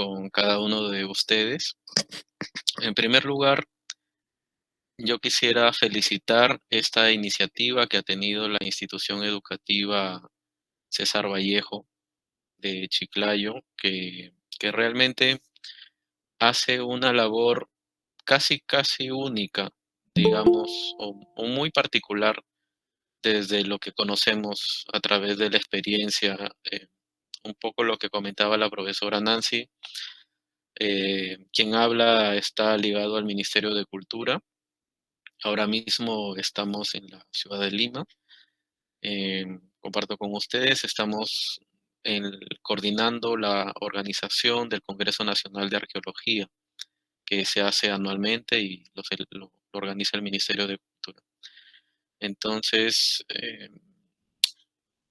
con cada uno de ustedes. En primer lugar, yo quisiera felicitar esta iniciativa que ha tenido la institución educativa César Vallejo de Chiclayo, que realmente hace una labor casi única, digamos, o muy particular desde lo que conocemos a través de la experiencia, un poco lo que comentaba la profesora Nancy. Quien habla está ligado al Ministerio de Cultura. Ahora mismo estamos en la ciudad de Lima. Comparto con ustedes, estamos coordinando la organización del Congreso Nacional de Arqueología, que se hace anualmente y lo organiza el Ministerio de Cultura. Entonces,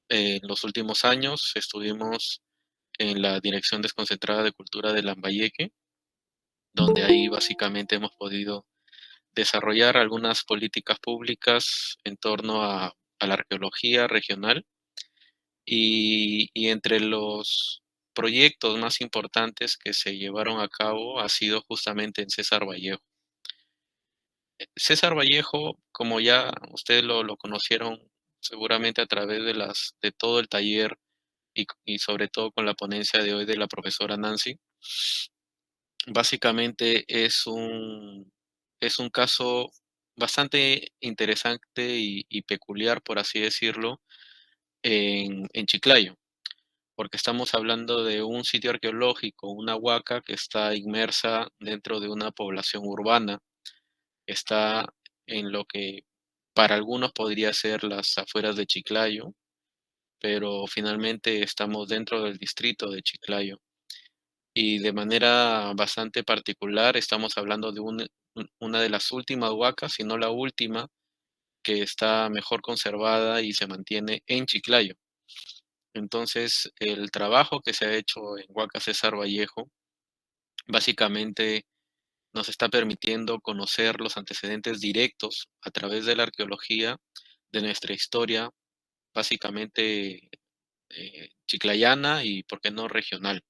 en los últimos años estuvimos en la Dirección Desconcentrada de Cultura de Lambayeque, donde ahí básicamente hemos podido desarrollar algunas políticas públicas en torno a la arqueología regional y entre los proyectos más importantes que se llevaron a cabo ha sido justamente en César Vallejo. César Vallejo, como ya ustedes lo conocieron seguramente a través de todo el taller y sobre todo con la ponencia de hoy de la profesora Nancy, básicamente es un caso bastante interesante y peculiar, por así decirlo, en Chiclayo, porque estamos hablando de un sitio arqueológico, una huaca que está inmersa dentro de una población urbana, está en lo que para algunos podría ser las afueras de Chiclayo, pero finalmente estamos dentro del distrito de Chiclayo. Y de manera bastante particular estamos hablando de una de las últimas huacas, si no la última, que está mejor conservada y se mantiene en Chiclayo. Entonces, el trabajo que se ha hecho en Huaca César Vallejo básicamente nos está permitiendo conocer los antecedentes directos a través de la arqueología de nuestra historia, básicamente chiclayana y, por qué no, regional.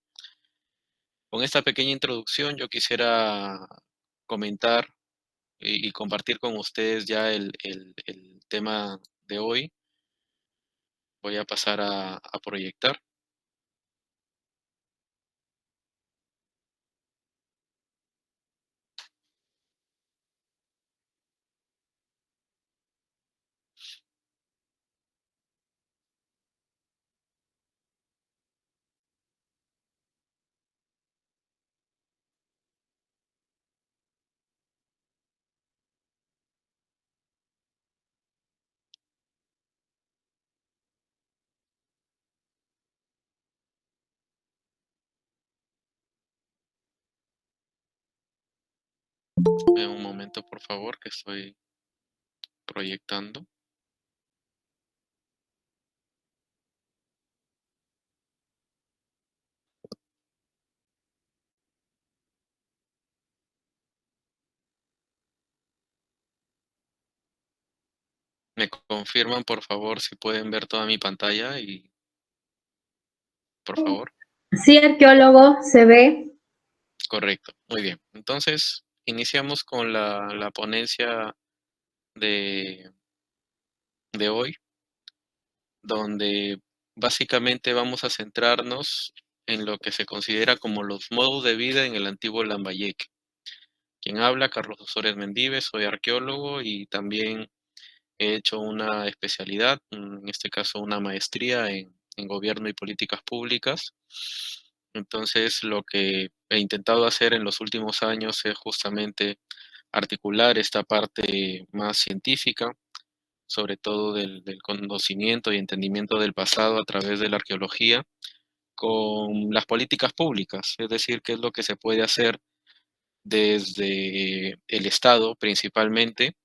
Con esta pequeña introducción yo quisiera comentar y compartir con ustedes ya el tema de hoy. Voy a pasar a proyectar. Un momento, por favor, que estoy proyectando. Me confirman, por favor, si pueden ver toda mi pantalla y, por favor. Sí, arqueólogo, se ve. Correcto, muy bien. Entonces, iniciamos con la ponencia de, de hoy, donde básicamente vamos a centrarnos en lo que se considera como los modos de vida en el antiguo Lambayeque. Quien habla, Carlos Osores Mendive, soy arqueólogo y también he hecho una especialidad, en este caso una maestría en gobierno y políticas públicas. Entonces, lo que he intentado hacer en los últimos años es justamente articular esta parte más científica, sobre todo del conocimiento y entendimiento del pasado a través de la arqueología, con las políticas públicas, es decir, qué es lo que se puede hacer desde el Estado principalmente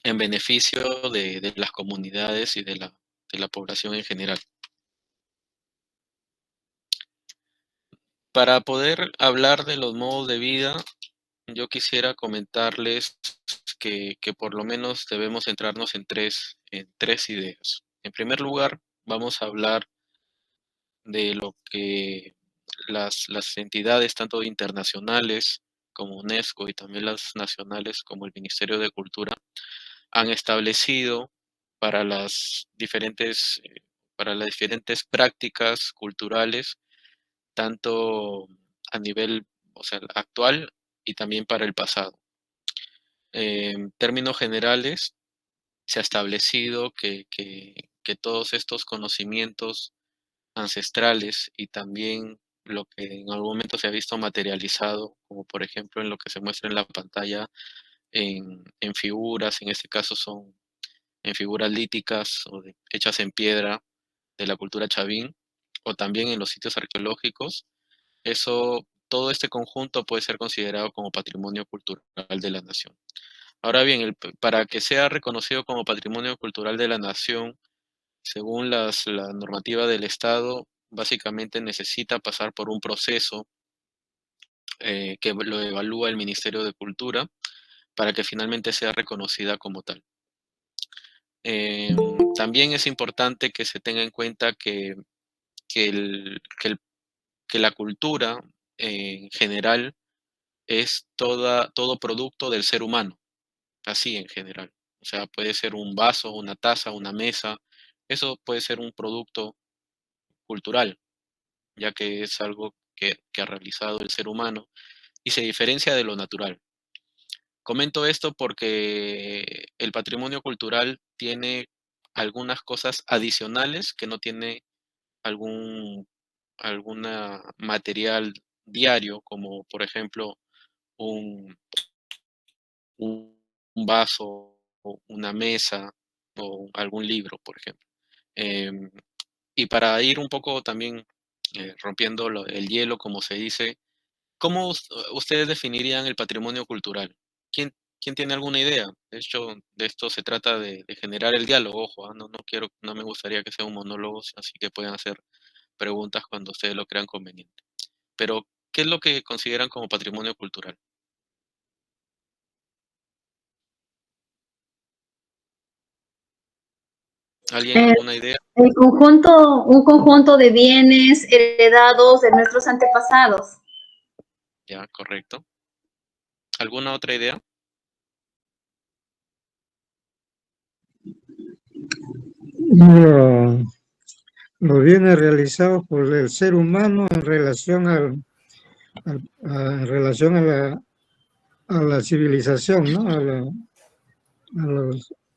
en beneficio de las comunidades y de la población en general. Para poder hablar de los modos de vida, yo quisiera comentarles que por lo menos debemos centrarnos en tres ideas. En primer lugar, vamos a hablar de lo que las entidades tanto internacionales como UNESCO y también las nacionales como el Ministerio de Cultura han establecido para para las diferentes prácticas culturales, tanto a nivel, o sea, actual y también para el pasado. En términos generales, se ha establecido que todos estos conocimientos ancestrales y también lo que en algún momento se ha visto materializado, como por ejemplo en lo que se muestra en la pantalla en figuras, en este caso son en figuras líticas o hechas en piedra de la cultura chavín, o también en los sitios arqueológicos, todo este conjunto puede ser considerado como patrimonio cultural de la nación. Ahora bien, para que sea reconocido como patrimonio cultural de la nación, según la normativa del Estado, básicamente necesita pasar por un proceso que lo evalúa el Ministerio de Cultura para que finalmente sea reconocida como tal. También es importante que se tenga en cuenta que, el- que el- que la cultura en general es todo producto del ser humano, así en general. O sea, puede ser un vaso, una taza, una mesa, eso puede ser un producto cultural, ya que es algo que ha realizado el ser humano y se diferencia de lo natural. Comento esto porque el patrimonio cultural tiene algunas cosas adicionales que no tiene algún alguna material diario, como por ejemplo un un vaso, o una mesa, o algún libro, por ejemplo. Em, y para ir un poco también, rompiendo el hielo, como se dice, ¿cómo ustedes definirían el patrimonio cultural? ¿Quién tiene alguna idea? De hecho, de esto se trata de generar el diálogo, ojo, no me gustaría que sea un monólogo, así que pueden hacer preguntas cuando ustedes lo crean conveniente. Pero, ¿qué es lo que consideran como patrimonio cultural? ¿Alguien, Eh, alguna idea? un conjunto de bienes heredados de nuestros antepasados. Ya, correcto. ¿Alguna otra idea? Lo, lo viene realizado por el ser humano en relación en relación a la civilización, ¿no? A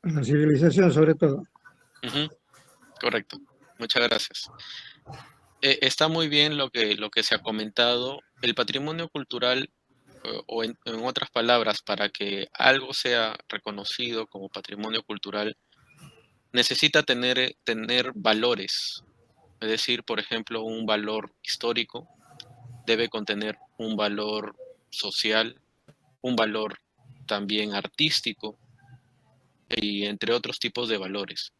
la civilización sobre todo. Ujú, correcto. Muchas gracias. Está muy bien lo que se ha comentado. El patrimonio cultural, o en otras palabras, para que algo sea reconocido como patrimonio cultural, necesita tener valores. Es decir, por ejemplo, un valor histórico debe contener un valor social, un valor también artístico y entre otros tipos de valores.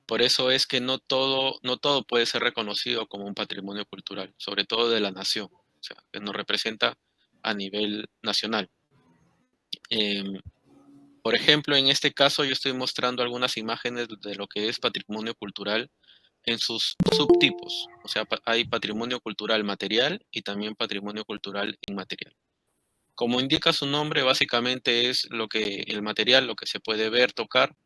Por eso es que no todo puede ser reconocido como un patrimonio cultural, sobre todo de la nación, o sea, que nos representa a nivel nacional. Em, por ejemplo, en este caso yo estoy mostrando algunas imágenes de lo que es patrimonio cultural en sus subtipos. O sea, hay patrimonio cultural material y también patrimonio cultural inmaterial. Como indica su nombre, básicamente es el material, lo que se puede ver, tocar,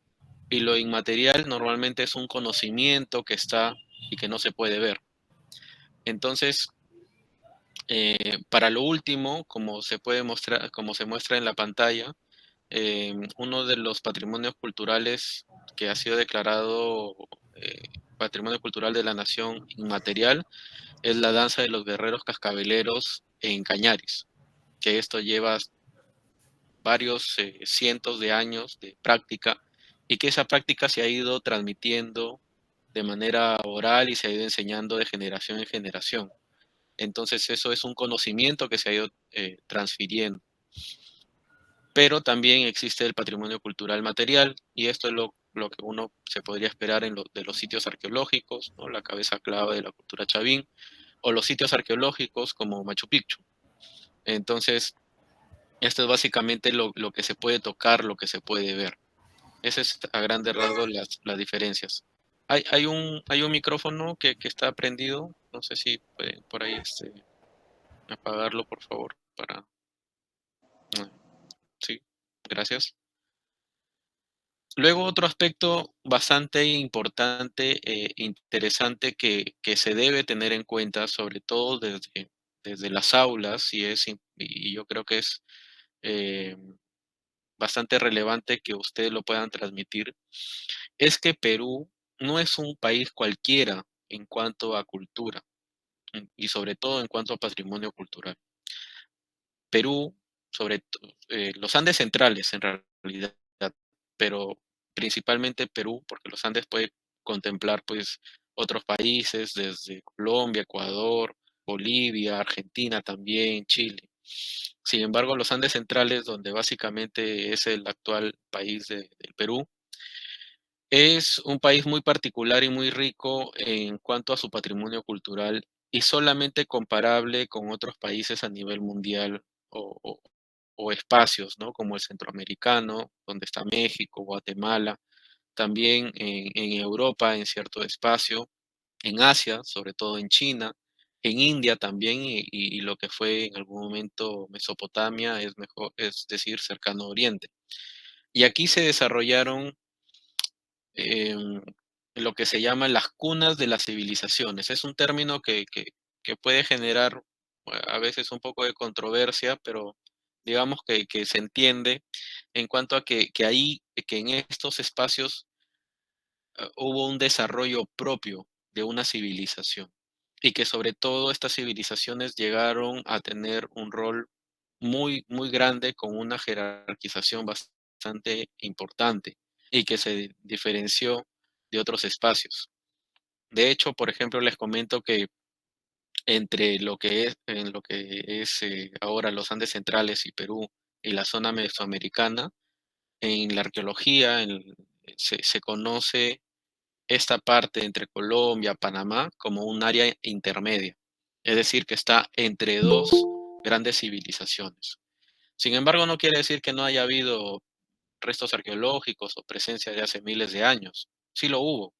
y lo inmaterial normalmente es un conocimiento que está y que no se puede ver. Entonces, para lo último, como se puede mostrar, como se muestra en la pantalla, uno de los patrimonios culturales que ha sido declarado Patrimonio Cultural de la Nación Inmaterial es la danza de los guerreros cascabeleros en Cañaris, que esto lleva varios cientos de años de práctica y que esa práctica se ha ido transmitiendo de manera oral y se ha ido enseñando de generación en generación. Entonces eso es un conocimiento que se ha ido transfiriendo. Pero también existe el patrimonio cultural material y esto es lo que uno se podría esperar de los sitios arqueológicos, ¿no? La cabeza clave de la cultura chavín, o los sitios arqueológicos como Machu Picchu. Entonces, esto es básicamente lo que se puede tocar, lo que se puede ver. Ese es a grandes rasgos las diferencias. Hay un micrófono que está prendido. No sé si pueden por ahí apagarlo, por favor, para... Sí, gracias. Luego otro aspecto bastante importante e interesante que se debe tener en cuenta, sobre todo desde las aulas, y yo creo que es eh, bastante relevante que ustedes lo puedan transmitir, es que Perú no es un país cualquiera en cuanto a cultura y sobre todo en cuanto a patrimonio cultural. Perú, los Andes centrales en realidad, pero principalmente Perú, porque los Andes puede contemplar pues otros países desde Colombia, Ecuador, Bolivia, Argentina también, Chile. Sin embargo, los Andes centrales, donde básicamente es el actual país del Perú, es un país muy particular y muy rico en cuanto a su patrimonio cultural y solamente comparable con otros países a nivel mundial o, o- o espacios, ¿no? Como el centroamericano, donde está México, Guatemala, también en Europa en cierto espacio, en Asia, sobre todo en China, en India también y lo que fue en algún momento Mesopotamia, es decir, Cercano Oriente. Y aquí se desarrollaron em, lo que se llama las cunas de las civilizaciones. Es un término que puede generar a veces un poco de controversia, pero digamos que se entiende en cuanto a que en estos espacios hubo un desarrollo propio de una civilización y que sobre todo estas civilizaciones llegaron a tener un rol muy, muy grande con una jerarquización bastante importante y que se diferenció de otros espacios. De hecho, por ejemplo, les comento que en lo que es ahora los Andes centrales y Perú y la zona mesoamericana, en la arqueología se conoce esta parte entre Colombia, Panamá, como un área intermedia, es decir, que está entre dos grandes civilizaciones. Sin embargo, no quiere decir que no haya habido restos arqueológicos o presencia de hace miles de años. Sí lo hubo.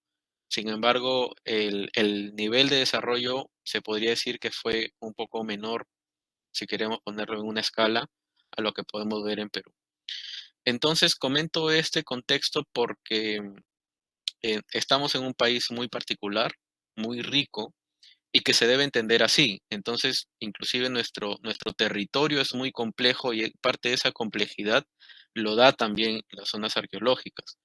Sin embargo, el nivel de desarrollo se podría decir que fue un poco menor, si queremos ponerlo en una escala, a lo que podemos ver en Perú. Entonces, comento este contexto porque estamos en un país muy particular, muy rico, y que se debe entender así. Entonces, inclusive nuestro territorio es muy complejo y parte de esa complejidad lo da también las zonas arqueológicas.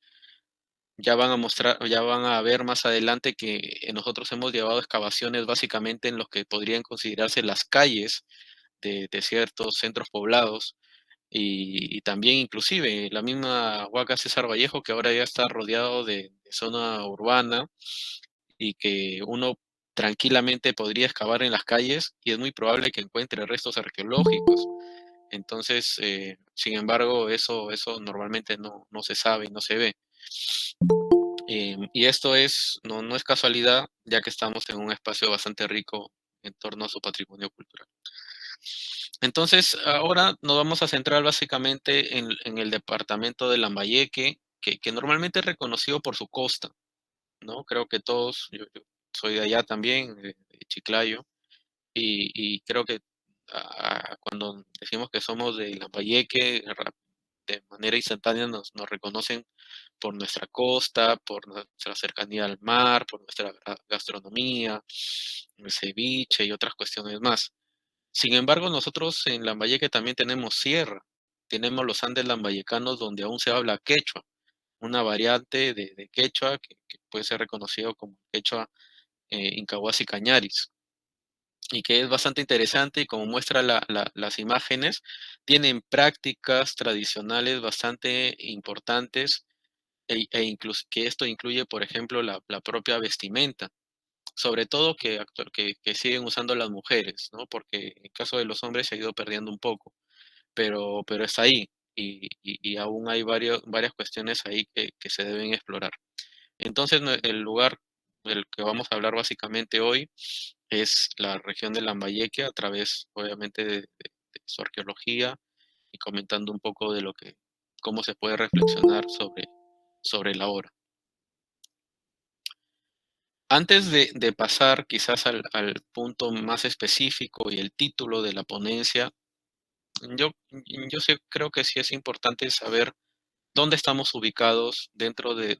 Ya van a ver más adelante que nosotros hemos llevado excavaciones básicamente en los que podrían considerarse las calles de ciertos centros poblados y también inclusive la misma Huaca César Vallejo que ahora ya está rodeado de zona urbana y que uno tranquilamente podría excavar en las calles y es muy probable que encuentre restos arqueológicos. Entonces, sin embargo, eso normalmente no se sabe y no se ve. Y esto no es casualidad, ya que estamos en un espacio bastante rico en torno a su patrimonio cultural. Entonces, ahora nos vamos a centrar básicamente en el departamento de Lambayeque, que normalmente es reconocido por su costa, ¿no? Creo que todos, yo soy de allá también, de Chiclayo, y creo que cuando decimos que somos de Lambayeque, de manera instantánea nos reconocen por nuestra costa, por nuestra cercanía al mar, por nuestra gastronomía, el ceviche y otras cuestiones más. Sin embargo, nosotros en Lambayeque también tenemos sierra, tenemos los Andes lambayecanos donde aún se habla quechua, una variante de quechua que puede ser reconocido como quechua Incahuasi Cañaris, y que es bastante interesante y como muestra las imágenes, tienen prácticas tradicionales bastante importantes que esto incluye, por ejemplo, la propia vestimenta, sobre todo que siguen usando las mujeres, ¿no? Porque en el caso de los hombres se ha ido perdiendo un poco, pero está ahí y aún hay varias cuestiones ahí que se deben explorar. Entonces, el lugar del que vamos a hablar básicamente hoy es la región de Lambayeque a través, obviamente, de su arqueología y comentando un poco de cómo se puede reflexionar sobre la obra. Antes de pasar quizás al punto más específico y el título de la ponencia, yo yo sí creo que sí es importante saber dónde estamos ubicados dentro de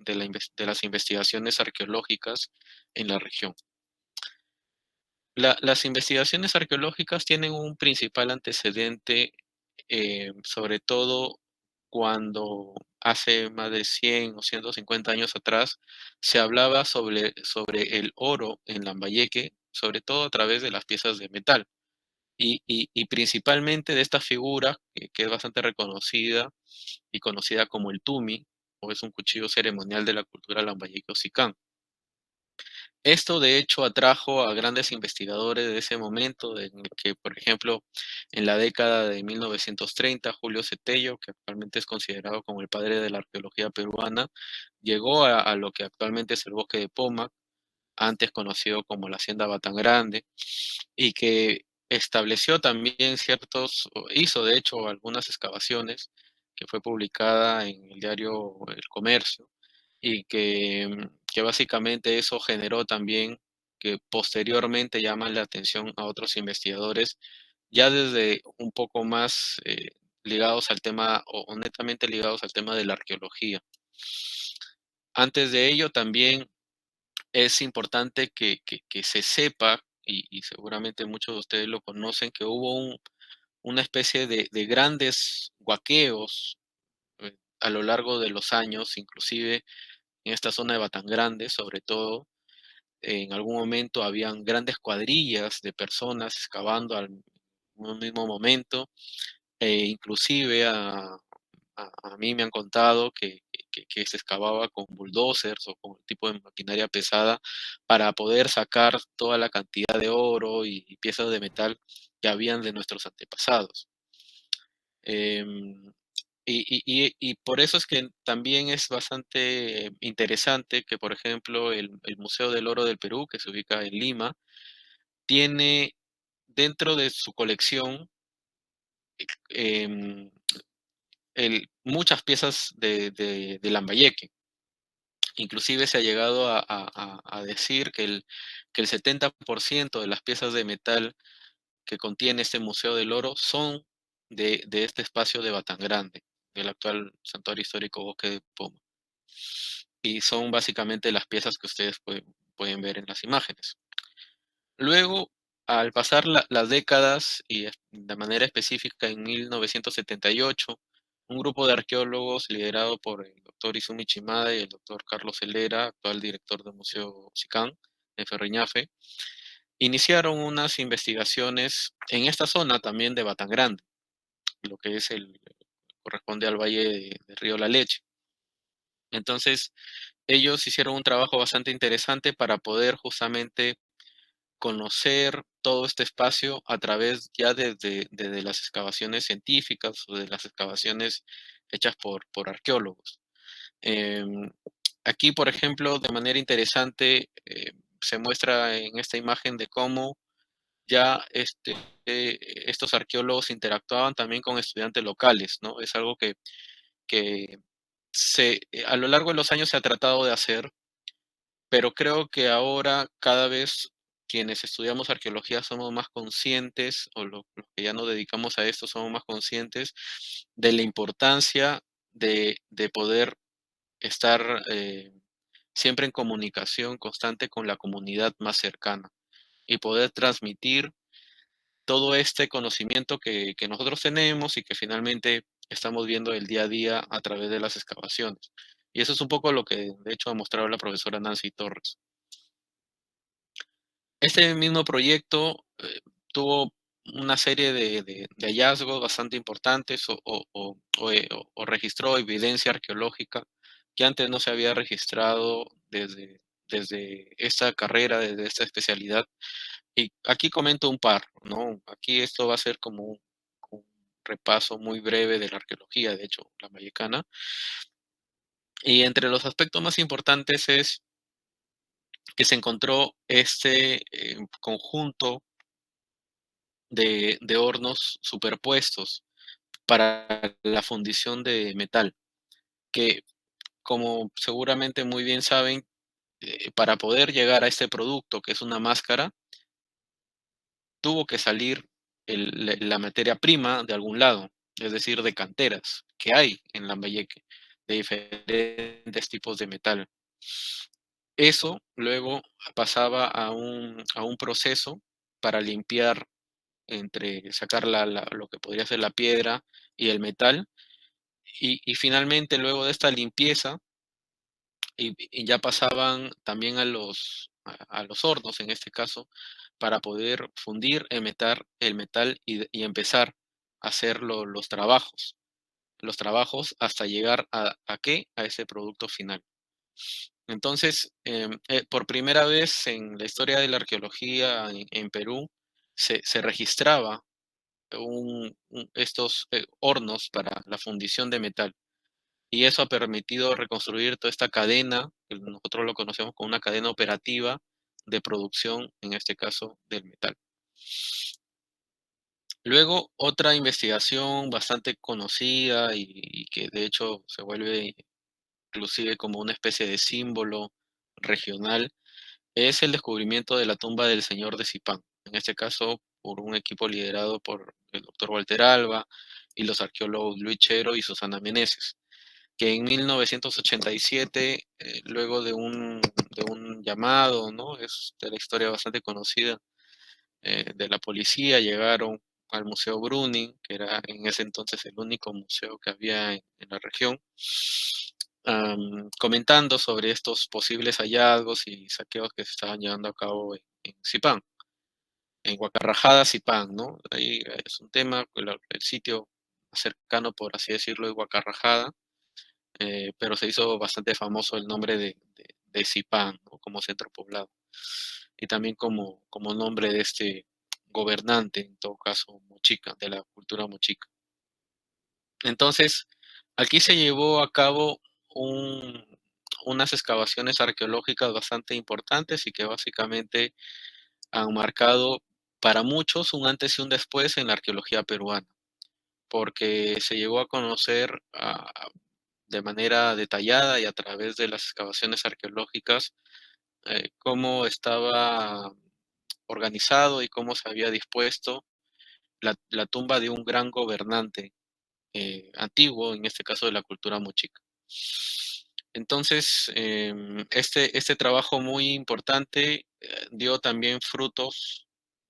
las investigaciones arqueológicas en la región. Las investigaciones arqueológicas tienen un principal antecedente, sobre todo cuando hace más de 100 o 150 años atrás se hablaba sobre el oro en Lambayeque, sobre todo a través de las piezas de metal. Y principalmente de esta figura que es bastante reconocida y conocida como el tumi, o es un cuchillo ceremonial de la cultura lambayeque-ocicán. Esto, de hecho, atrajo a grandes investigadores de ese momento, en el que, por ejemplo, en la década de 1930, Julio Cetello, que actualmente es considerado como el padre de la arqueología peruana, llegó a lo que actualmente es el bosque de Pomac, antes conocido como la Hacienda Batán Grande, y que estableció también o hizo de hecho algunas excavaciones, que fue publicada en el diario El Comercio, y que básicamente eso generó también que posteriormente llaman la atención a otros investigadores, ya desde un poco más ligados al tema, o netamente ligados al tema de la arqueología. Antes de ello también es importante que se sepa, y seguramente muchos de ustedes lo conocen, que hubo una especie de grandes huaqueos a lo largo de los años, inclusive en esta zona de Batán Grande, sobre todo. En algún momento habían grandes cuadrillas de personas excavando al un mismo momento, inclusive a mí me han contado que se excavaba con bulldozers o con el tipo de maquinaria pesada para poder sacar toda la cantidad de oro y piezas de metal que habían de nuestros antepasados. Em, y por eso es que también es bastante interesante que, por ejemplo, el Museo del Oro del Perú, que se ubica en Lima, tiene dentro de su colección em, muchas piezas de Lambayeque. Inclusive se ha llegado a decir que el 70% de las piezas de metal que contiene este Museo del Oro son de este espacio de Batán Grande, del actual Santuario Histórico Bosque de Poma. Y son básicamente las piezas que ustedes pueden ver en las imágenes. Luego, al pasar las décadas, y de manera específica en 1978, un grupo de arqueólogos liderado por el doctor Izumi Shimada y el doctor Carlos Helera, actual director del Museo SICAN en Ferreñafe, iniciaron unas investigaciones en esta zona también de Batán Grande, lo que corresponde al valle de Río La Leche. Entonces, ellos hicieron un trabajo bastante interesante para poder justamente conocer todo este espacio a través ya desde las excavaciones científicas o de las excavaciones hechas por arqueólogos. Em, Aquí, por ejemplo, de manera interesante, se muestra en esta imagen de cómo ya estos arqueólogos interactuaban también con estudiantes locales, ¿no? Es algo que a lo largo de los años se ha tratado de hacer, pero creo que ahora cada vez quienes estudiamos arqueología somos más conscientes, o los que ya nos dedicamos a esto somos más conscientes de la importancia de poder estar siempre en comunicación constante con la comunidad más cercana y poder transmitir todo este conocimiento que nosotros tenemos y que finalmente estamos viendo el día a día a través de las excavaciones. Y eso es un poco lo que de hecho ha mostrado la profesora Nancy Torres. Este mismo proyecto tuvo una serie de hallazgos bastante importantes o registró evidencia arqueológica que antes no se había registrado desde esta carrera, desde esta especialidad. Y aquí comento un par, ¿no? Aquí esto va a ser como un repaso muy breve de la arqueología, de hecho, la mayecana. Y entre los aspectos más importantes es que se encontró este conjunto de hornos superpuestos para la fundición de metal, que como seguramente muy bien saben, para poder llegar a este producto, que es una máscara, tuvo que salir la materia prima de algún lado, es decir, de canteras que hay en Lambayeque, de diferentes tipos de metal. Eso luego pasaba a un proceso para limpiar, entre sacar lo que podría ser la piedra y el metal, y finalmente luego de esta limpieza, y ya pasaban también a los hornos, en este caso, para poder fundir el metal y empezar a hacer los trabajos hasta llegar ¿a qué? A ese producto final. Entonces, por primera vez en la historia de la arqueología en Perú, se registraba estos hornos para la fundición de metal. Y eso ha permitido reconstruir toda esta cadena, que nosotros lo conocemos como una cadena operativa de producción, en este caso del metal. Luego, otra investigación bastante conocida y que de hecho se vuelve inclusive como una especie de símbolo regional, es el descubrimiento de la tumba del señor de Zipán, en este caso por un equipo liderado por el doctor Walter Alba y los arqueólogos Luis Chero y Susana Meneses, que en 1987, luego de un llamado, ¿no? Es de la historia bastante conocida, de la policía, llegaron al Museo Bruning, que era en ese entonces el único museo que había en la región, comentando sobre estos posibles hallazgos y saqueos que se estaban llevando a cabo en Zipán, en Huacarrajada, Zipán, ¿no? Ahí es un tema, el sitio cercano, por así decirlo, es Huacarrajada, pero se hizo bastante famoso el nombre de Zipán, ¿no? Como centro poblado, y también como nombre de este gobernante, en todo caso, mochica, de la cultura mochica. Entonces, aquí se llevó a cabo unas excavaciones arqueológicas bastante importantes y que básicamente han marcado para muchos un antes y un después en la arqueología peruana, porque se llegó a conocer de manera detallada y a través de las excavaciones arqueológicas cómo estaba organizado y cómo se había dispuesto la tumba de un gran gobernante antiguo, en este caso de la cultura mochica. Entonces, este trabajo muy importante dio también frutos,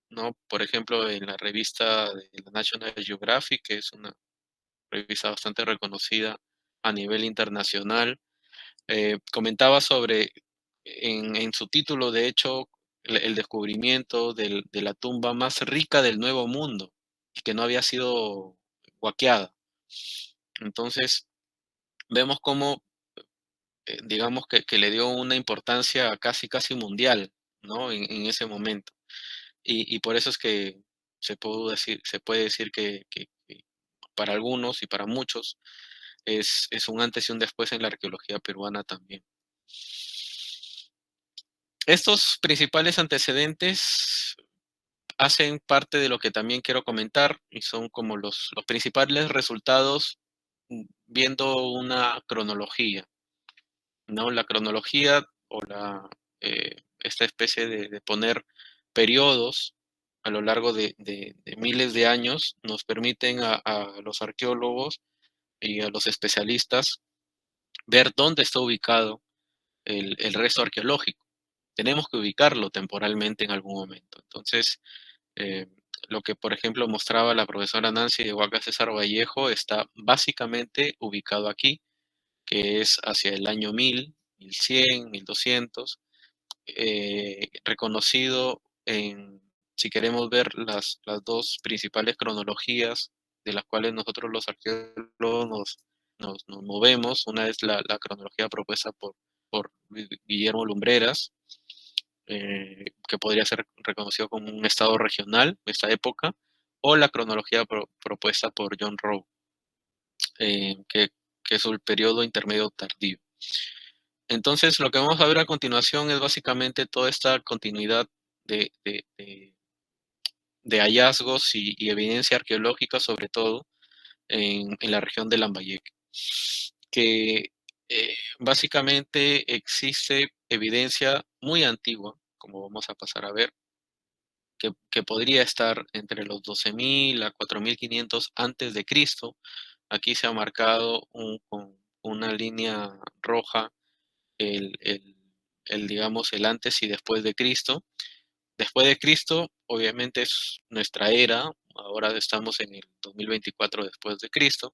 ¿no? Por ejemplo, en la revista de la National Geographic, que es una revista bastante reconocida a nivel internacional, comentaba sobre, en su título, de hecho, el descubrimiento de la tumba más rica del Nuevo Mundo, y que no había sido huaqueada. Entonces, vemos cómo, digamos que le dio una importancia casi mundial, ¿no? En ese momento. Y por eso es que se puede decir que para algunos y para muchos es un antes y un después en la arqueología peruana también. Estos principales antecedentes hacen parte de lo que también quiero comentar y son como los principales resultados, viendo una cronología, ¿no? La cronología o esta especie de poner periodos a lo largo de miles de años nos permiten a los arqueólogos y a los especialistas ver dónde está ubicado el resto arqueológico. Tenemos que ubicarlo temporalmente en algún momento. Entonces, eh, lo que, por ejemplo, mostraba la profesora Nancy de Huaca César Vallejo está básicamente ubicado aquí, que es hacia el año 1000, 1100, 1200, reconocido si queremos ver las dos principales cronologías de las cuales nosotros los arqueólogos nos movemos. Una es la cronología propuesta por Guillermo Lumbreras, que podría ser reconocido como un estado regional de esta época, o la cronología propuesta por John Rowe, que es el periodo intermedio tardío. Entonces, lo que vamos a ver a continuación es básicamente toda esta continuidad de, de- de- de hallazgos y evidencia arqueológica, sobre todo en la región de Lambayeque, que Básicamente existe evidencia muy antigua, como vamos a pasar a ver, que podría estar entre los 12.000 a 4.500 antes de Cristo. Aquí se ha marcado con una línea roja el, el, digamos, el antes y después de Cristo. Después de Cristo, obviamente es nuestra era, ahora estamos en el 2024 después de Cristo,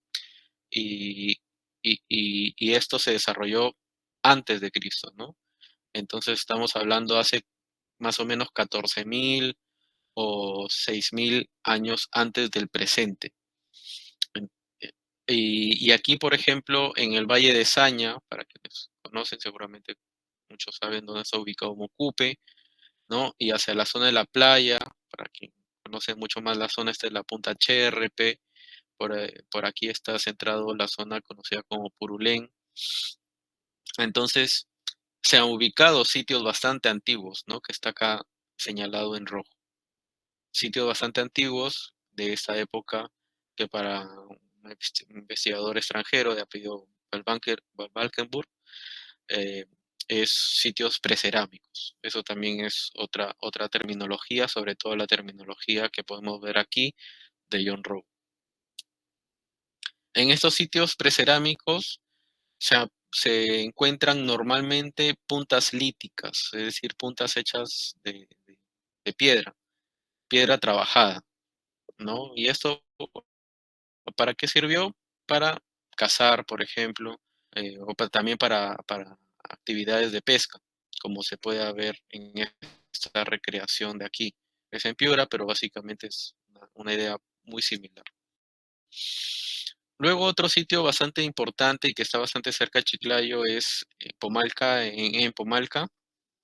y, y esto se desarrolló antes de Cristo, ¿no? Entonces estamos hablando hace más o menos 14.000 o 6.000 años antes del presente. En- eh, y aquí, por ejemplo, en el Valle de Saña, para quienes conocen, seguramente muchos saben dónde está ubicado Mocupe, ¿no? Y hacia la zona de la playa, para quien conoce mucho más la zona, esta es la punta Cherrepe, por aquí está centrado la zona conocida como Purulén. Entonces, se han ubicado sitios bastante antiguos, ¿no? Que está acá señalado en rojo. Sitios bastante antiguos de esta época que para un investigador extranjero de apellido Valkenburg eh, es sitios precerámicos. Eso también es otra terminología, sobre todo la terminología que podemos ver aquí de John Rowe. En estos sitios precerámicos se encuentran normalmente puntas líticas, es decir, puntas hechas de piedra trabajada, ¿no? Y esto, ¿para qué sirvió? Para cazar, por ejemplo, o también para actividades de pesca, como se puede ver en esta recreación de aquí. Es en Piura, pero básicamente es una idea muy similar. Luego otro sitio bastante importante y que está bastante cerca de Chiclayo es Pomalca, en Pomalca,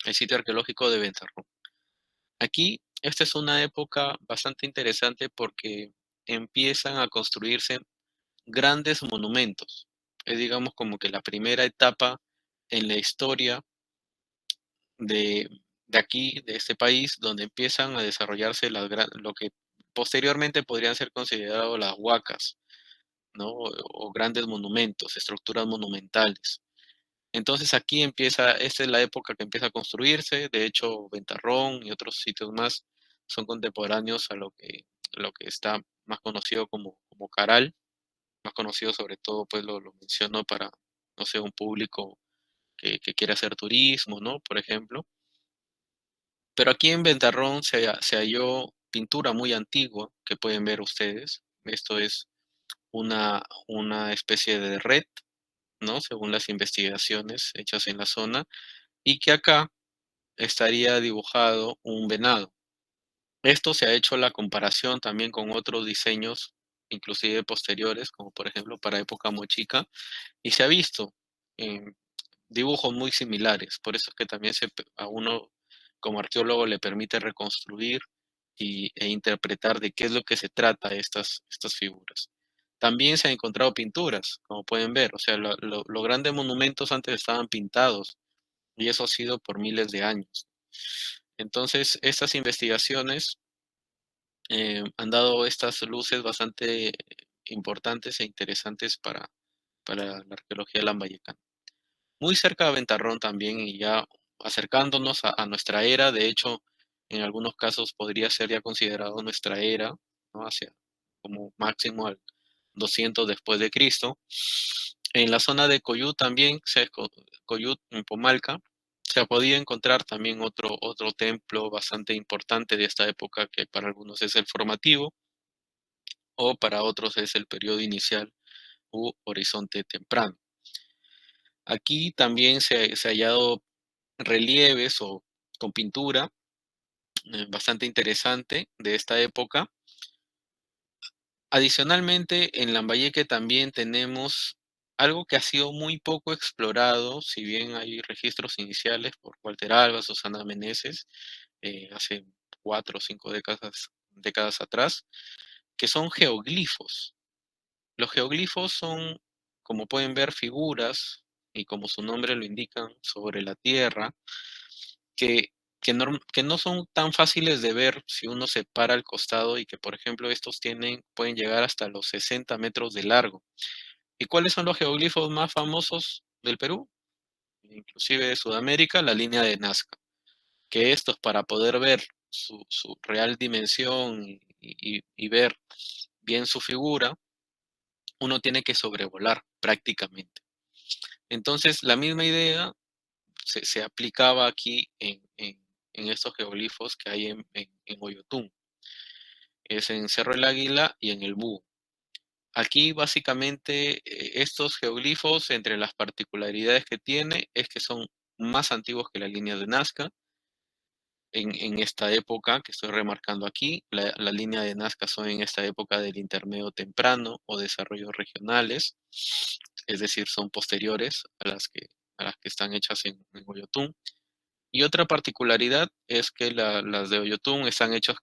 el sitio arqueológico de Ventarrón. Aquí, esta es una época bastante interesante porque empiezan a construirse grandes monumentos. Es, digamos, como que la primera etapa en la historia de, de aquí, de este país, donde empiezan a desarrollarse lo que posteriormente podrían ser considerados las huacas, ¿no? O grandes monumentos, estructuras monumentales. Entonces aquí empieza, esta es la época que empieza a construirse. De hecho, Ventarrón y otros sitios más son contemporáneos a lo que está más conocido como Caral, más conocido sobre todo, pues lo menciono para, no sé, un público que quiere hacer turismo, ¿no? Por ejemplo. Pero aquí en Ventarrón se halló pintura muy antigua que pueden ver ustedes. Esto es una especie de red, ¿no? Según las investigaciones hechas en la zona, y que acá estaría dibujado un venado. Esto se ha hecho la comparación también con otros diseños, inclusive posteriores, como por ejemplo para época mochica, y se ha visto dibujos muy similares. Por eso es que también a uno como arqueólogo le permite reconstruir e interpretar de qué es lo que se trata estas figuras. También se han encontrado pinturas, como pueden ver, o sea, los grandes monumentos antes estaban pintados y eso ha sido por miles de años. Entonces, estas investigaciones han dado estas luces bastante importantes e interesantes para la arqueología lambayecana. Muy cerca de Ventarrón también y ya acercándonos a nuestra era, de hecho, en algunos casos podría ser ya considerado nuestra era, ¿no? Hacia como máximo al 200 después de Cristo. En la zona de Coyú también, Coyú, en Pomalca, se ha podido encontrar también otro templo bastante importante de esta época que para algunos es el formativo o para otros es el periodo inicial u horizonte temprano. Aquí también se ha hallado relieves o con pintura bastante interesante de esta época. Adicionalmente, en Lambayeque también tenemos algo que ha sido muy poco explorado, si bien hay registros iniciales por Walter Alba, Susana Meneses, hace 4 o 5 décadas atrás, que son geoglifos. Los geoglifos son, como pueden ver, figuras, y como su nombre lo indican, sobre la tierra, que, que no son tan fáciles de ver si uno se para al costado y que, por ejemplo, estos pueden llegar hasta los 60 metros de largo. ¿Y cuáles son los geoglifos más famosos? del Perú, inclusive de Sudamérica, la línea de Nazca, que esto es para poder ver su real dimensión y ver bien su figura, uno tiene que sobrevolar prácticamente. Entonces, la misma idea se aplicaba aquí en estos geoglifos que hay en Oyotún. Es en Cerro el Águila y en el Búho. Aquí básicamente estos geoglifos, entre las particularidades que tiene, es que son más antiguos que la línea de Nazca. En esta época que estoy remarcando aquí, la línea de Nazca son en esta época del intermedio temprano o desarrollos regionales, es decir, son posteriores a las que están hechas en Oyotún. Y otra particularidad es que las de Oyotún están hechas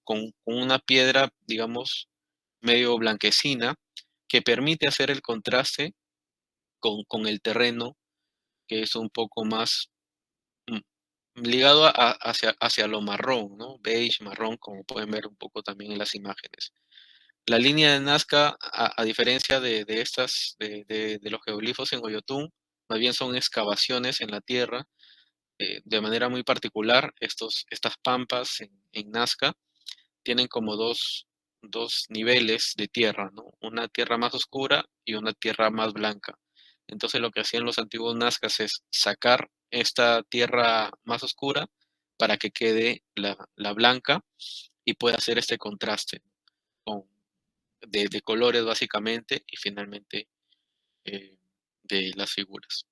con una piedra, digamos, medio blanquecina, que permite hacer el contraste con el terreno, que es un poco más ligado hacia lo marrón, ¿no? Beige, marrón, como pueden ver un poco también en las imágenes. La línea de Nazca, a diferencia de los geoglifos en Oyotún, más bien son excavaciones en la tierra. De manera muy particular, estas pampas en Nazca tienen como dos niveles de tierra, ¿no? Una tierra más oscura y una tierra más blanca. Entonces lo que hacían los antiguos nazcas es sacar esta tierra más oscura para que quede la blanca y pueda hacer este contraste con- de colores básicamente y finalmente eh, de las figuras.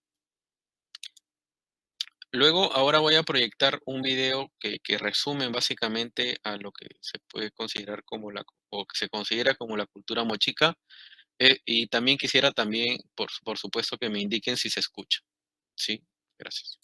Luego, ahora voy a proyectar un video que resume básicamente a lo que se puede considerar como o que se considera como la cultura mochica. Y también quisiera también, por supuesto, que me indiquen si se escucha. Sí, gracias.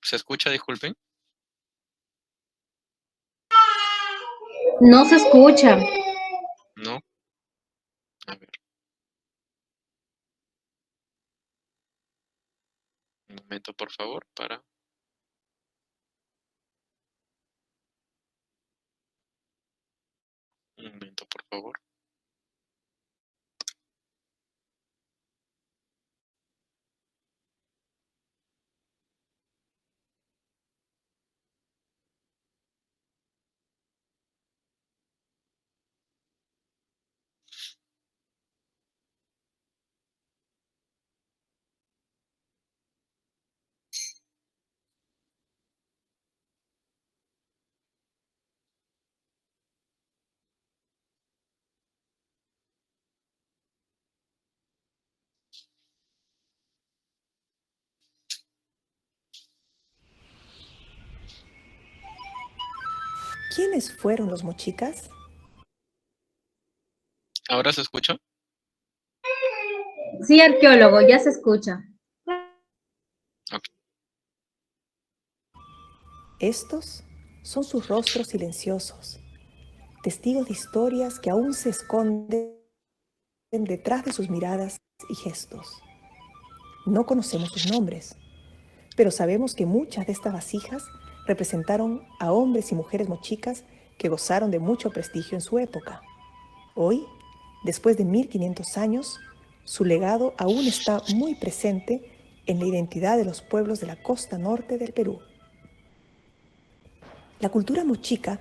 ¿Se escucha? Disculpen. No se escucha. No. A ver, un momento, por favor, un momento, por favor. ¿Quiénes fueron los mochicas? ¿Ahora se escucha? Sí, arqueólogo, ya se escucha. Ok. Estos son sus rostros silenciosos, testigos de historias que aún se esconden detrás de sus miradas y gestos. No conocemos sus nombres, pero sabemos que muchas de estas vasijas representaron a hombres y mujeres mochicas que gozaron de mucho prestigio en su época. Hoy, después de 1500 años, su legado aún está muy presente en la identidad de los pueblos de la costa norte del Perú. La cultura mochica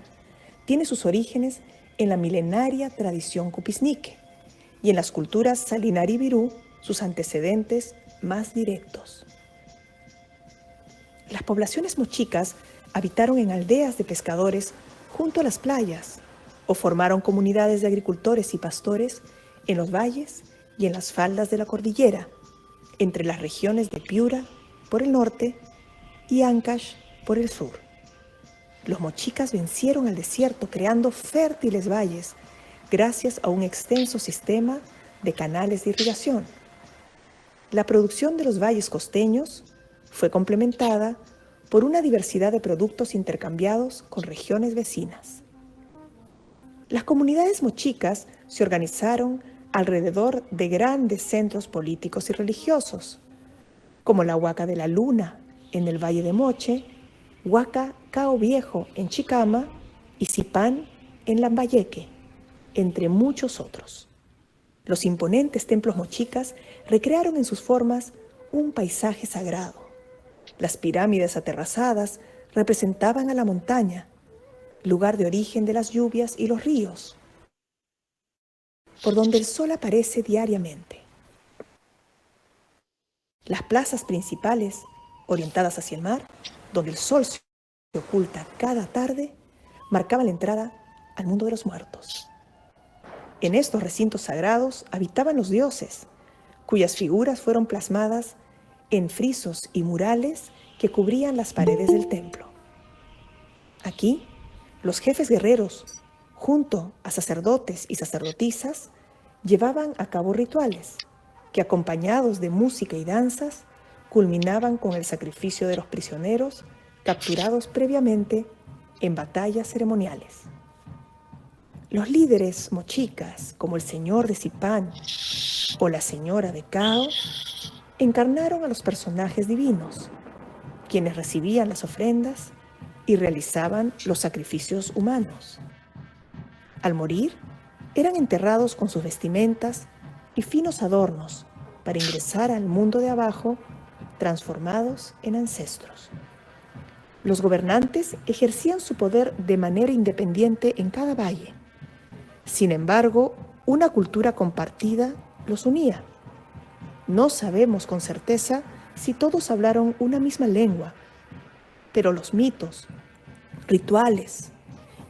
tiene sus orígenes en la milenaria tradición cupiznique y en las culturas Salinari y Virú, sus antecedentes más directos. Las poblaciones mochicas habitaron en aldeas de pescadores junto a las playas o formaron comunidades de agricultores y pastores en los valles y en las faldas de la cordillera, entre las regiones de Piura por el norte y Ancash por el sur. Los mochicas vencieron al desierto creando fértiles valles gracias a un extenso sistema de canales de irrigación. La producción de los valles costeños fue complementada por una diversidad de productos intercambiados con regiones vecinas. Las comunidades mochicas se organizaron alrededor de grandes centros políticos y religiosos, como la Huaca de la Luna en el Valle de Moche, Huaca Cao Viejo en Chicama y Zipán en Lambayeque, entre muchos otros. Los imponentes templos mochicas recrearon en sus formas un paisaje sagrado. Las pirámides aterrazadas representaban a la montaña, lugar de origen de las lluvias y los ríos, por donde el sol aparece diariamente. Las plazas principales, orientadas hacia el mar, donde el sol se oculta cada tarde, marcaban la entrada al mundo de los muertos. En estos recintos sagrados habitaban los dioses, cuyas figuras fueron plasmadas en frisos y murales que cubrían las paredes del templo. Aquí, los jefes guerreros, junto a sacerdotes y sacerdotisas, llevaban a cabo rituales que, acompañados de música y danzas, culminaban con el sacrificio de los prisioneros capturados previamente en batallas ceremoniales. Los líderes mochicas, como el señor de Zipán o la señora de Cao, encarnaron a los personajes divinos, quienes recibían las ofrendas y realizaban los sacrificios humanos. Al morir, eran enterrados con sus vestimentas y finos adornos para ingresar al mundo de abajo, transformados en ancestros. Los gobernantes ejercían su poder de manera independiente en cada valle. Sin embargo, una cultura compartida los unía. No sabemos con certeza si todos hablaron una misma lengua, pero los mitos, rituales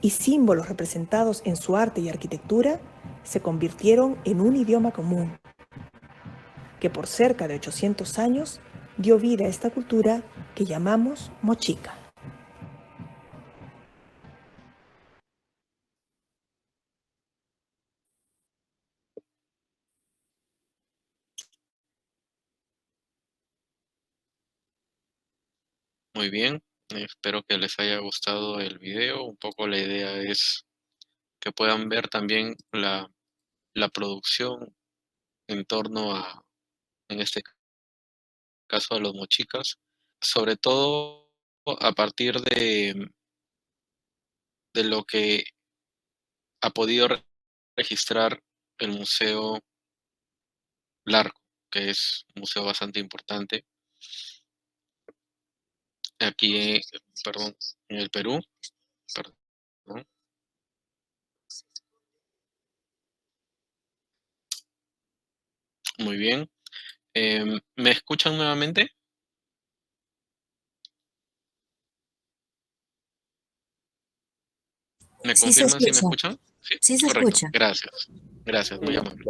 y símbolos representados en su arte y arquitectura se convirtieron en un idioma común, que por cerca de 800 años dio vida a esta cultura que llamamos mochica. Muy bien, espero que les haya gustado el video. Un poco la idea es que puedan ver también la producción en torno a, en este caso, a los mochicas, sobre todo a partir de lo que ha podido registrar el Museo Larco, que es un museo bastante importante aquí, perdón, en el Perú, perdón. Muy bien. ¿Me escuchan nuevamente? ¿Me Sí se confirman si me escucha, escuchan? Sí, sí se correcto. escucha. Gracias. Gracias, muy amable.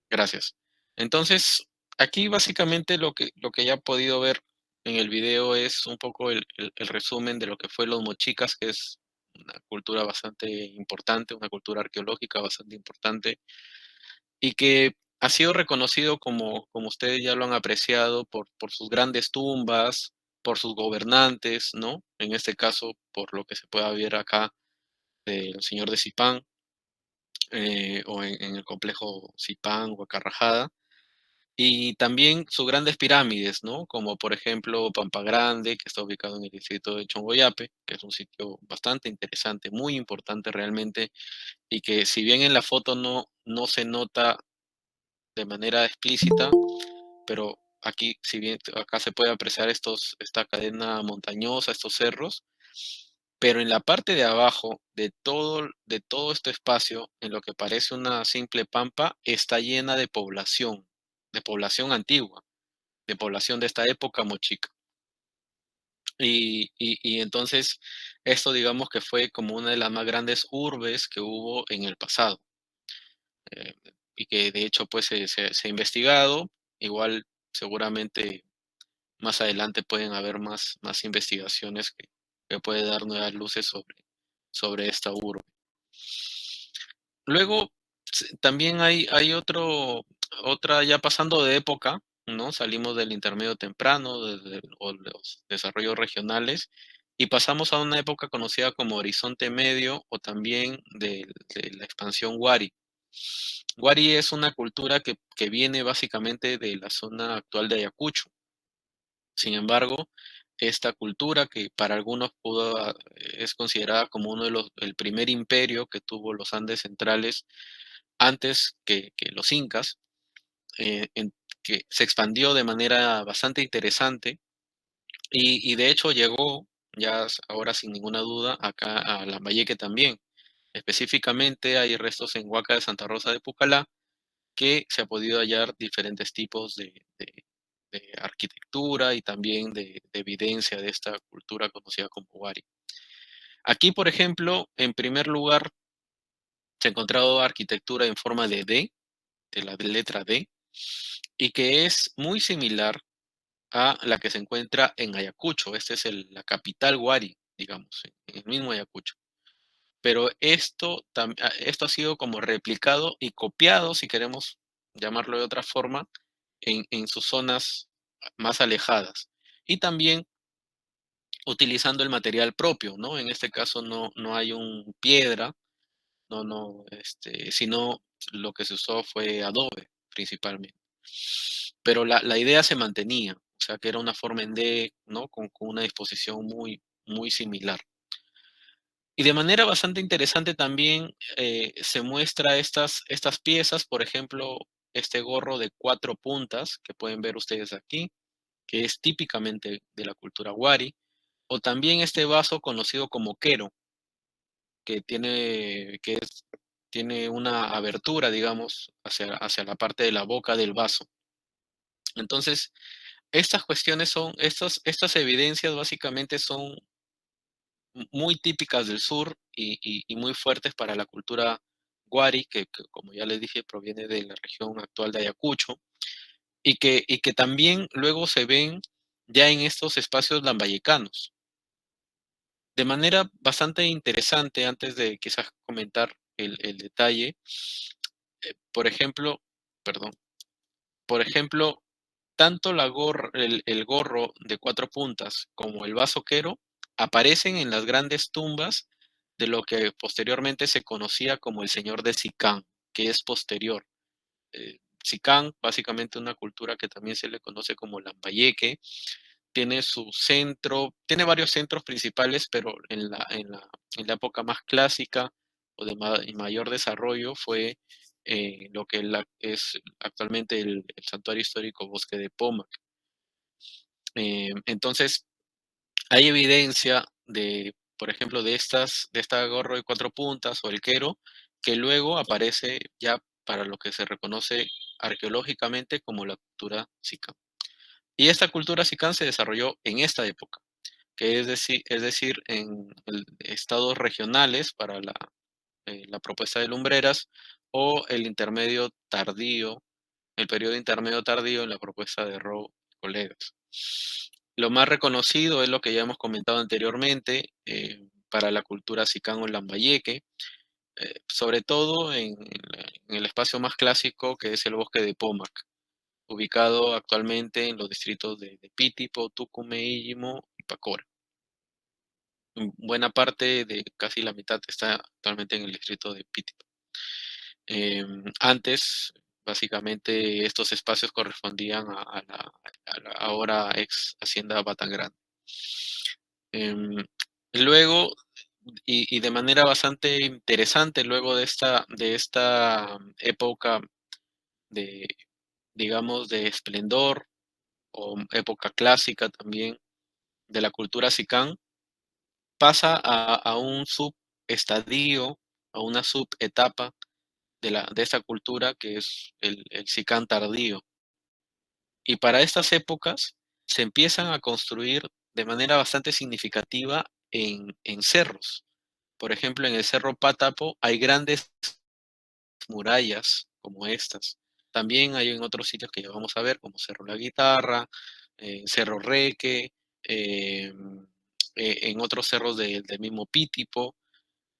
Gracias. Entonces, aquí básicamente lo que ya he podido ver en el video es un poco el resumen de lo que fue los mochicas, que es una cultura bastante importante, una cultura arqueológica bastante importante, y que ha sido reconocido como ustedes ya lo han apreciado, por sus grandes tumbas, por sus gobernantes, ¿no? En este caso, por lo que se puede ver acá del señor de Zipán, o en el complejo Zipán, Huacarrajada. Y también sus grandes pirámides, ¿no? Como por ejemplo Pampa Grande, que está ubicado en el distrito de Chongoyape, que es un sitio bastante interesante, muy importante realmente, y que si bien en la foto no se nota de manera explícita, pero aquí, si bien acá se puede apreciar esta cadena montañosa, estos cerros, pero en la parte de abajo de todo este espacio, en lo que parece una simple pampa, está llena de población antigua, de población de esta época mochica. Y entonces esto, digamos, que fue como una de las más grandes urbes que hubo en el pasado, eh, y que de hecho pues se ha investigado. Igual seguramente más adelante pueden haber más investigaciones que puede dar nuevas luces sobre esta urbe. Luego, también hay otra, ya pasando de época, ¿no? Salimos del intermedio temprano, o los desarrollos regionales, y pasamos a una época conocida como Horizonte Medio, o también de la expansión Wari. Wari es una cultura que viene básicamente de la zona actual de Ayacucho, Sin embargo, esta cultura que para algunos es considerada como el primer imperio que tuvo los Andes centrales antes que los incas, que se expandió de manera bastante interesante y de hecho llegó ya ahora sin ninguna duda acá a Lambayeque también. Específicamente hay restos en Huaca de Santa Rosa de Pucallá que se ha podido hallar diferentes tipos de arquitectura y también de evidencia de esta cultura conocida como Wari. Aquí, por ejemplo, en primer lugar, se ha encontrado arquitectura en forma de D, de la letra D, y que es muy similar a la que se encuentra en Ayacucho. Esta es la capital Wari, digamos, en el mismo Ayacucho. Pero esto ha sido como replicado y copiado, si queremos llamarlo de otra forma, en sus zonas más alejadas. Y también utilizando el material propio, ¿no? En este caso no hay un piedra, sino lo que se usó fue adobe principalmente. Pero la idea se mantenía, o sea que era una forma en D, ¿no? Con una disposición muy similar. Y de manera bastante interesante también se muestra estas piezas, por ejemplo, este gorro de 4 puntas que pueden ver ustedes aquí, que es típicamente de la cultura Wari, o también este vaso conocido como quero, tiene una abertura, digamos, hacia la parte de la boca del vaso. Entonces, estas evidencias básicamente son muy típicas del sur y muy fuertes para la cultura Wari, que como ya les dije, proviene de la región actual de Ayacucho, y que también luego se ven ya en estos espacios lambayecanos. De manera bastante interesante, antes de quizás comentar el detalle, por ejemplo, perdón, por ejemplo, tanto el gorro de 4 puntas como el vaso quero aparecen en las grandes tumbas de lo que posteriormente se conocía como el Señor de Sicán, que es posterior. Sicán, básicamente una cultura que también se le conoce como Lambayeque, tiene varios centros principales, pero en la época más clásica o de mayor desarrollo fue lo que es actualmente el santuario histórico Bosque de Pomac. Entonces, hay evidencia por ejemplo, de esta gorro de 4 puntas o el quero, que luego aparece ya para lo que se reconoce arqueológicamente como la cultura Sicán. Y esta cultura Sicán se desarrolló en esta época, que es decir, en estados regionales para la propuesta de lumbreras o el periodo intermedio tardío en la propuesta de Rowe y colegas. Lo más reconocido es lo que ya hemos comentado anteriormente para la cultura Sicán o Lambayeque, sobre todo en el espacio más clásico que es el bosque de Pomac, ubicado actualmente en los distritos de Pitipo, Tucumé, Illimo y Pacora. Buena parte de casi la mitad está actualmente en el distrito de Pitipo. Antes, básicamente, estos espacios correspondían a la ahora ex Hacienda Batangrande. Luego, y de manera bastante interesante, luego de esta época de, digamos, de esplendor o época clásica también de la cultura Sicán, pasa a un subestadio, a una subetapa de esta cultura que es el Sicán tardío. Y para estas épocas se empiezan a construir de manera bastante significativa en cerros. Por ejemplo, en el Cerro Pátapo hay grandes murallas como estas. También hay en otros sitios que ya vamos a ver, como Cerro La Guitarra, Cerro Reque, en otros cerros del mismo Pítipo.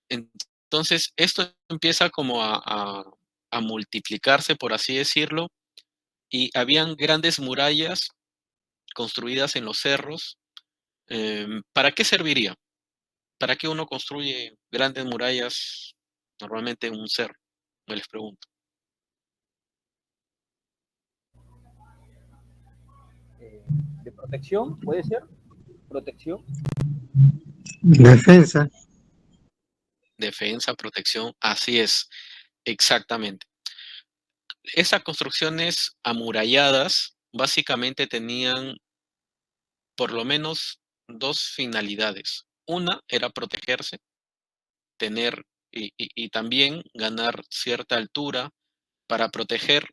Entonces, esto empieza como a multiplicarse, por así decirlo, y habían grandes murallas construidas en los cerros. ¿Para qué serviría? ¿Para qué uno construye grandes murallas normalmente en un cerro? Me les pregunto. protección, ¿puede ser? Protección. Defensa. Defensa, protección, así es, exactamente. Esas construcciones amuralladas básicamente tenían por lo menos dos finalidades. Una era protegerse, tener y también ganar cierta altura para proteger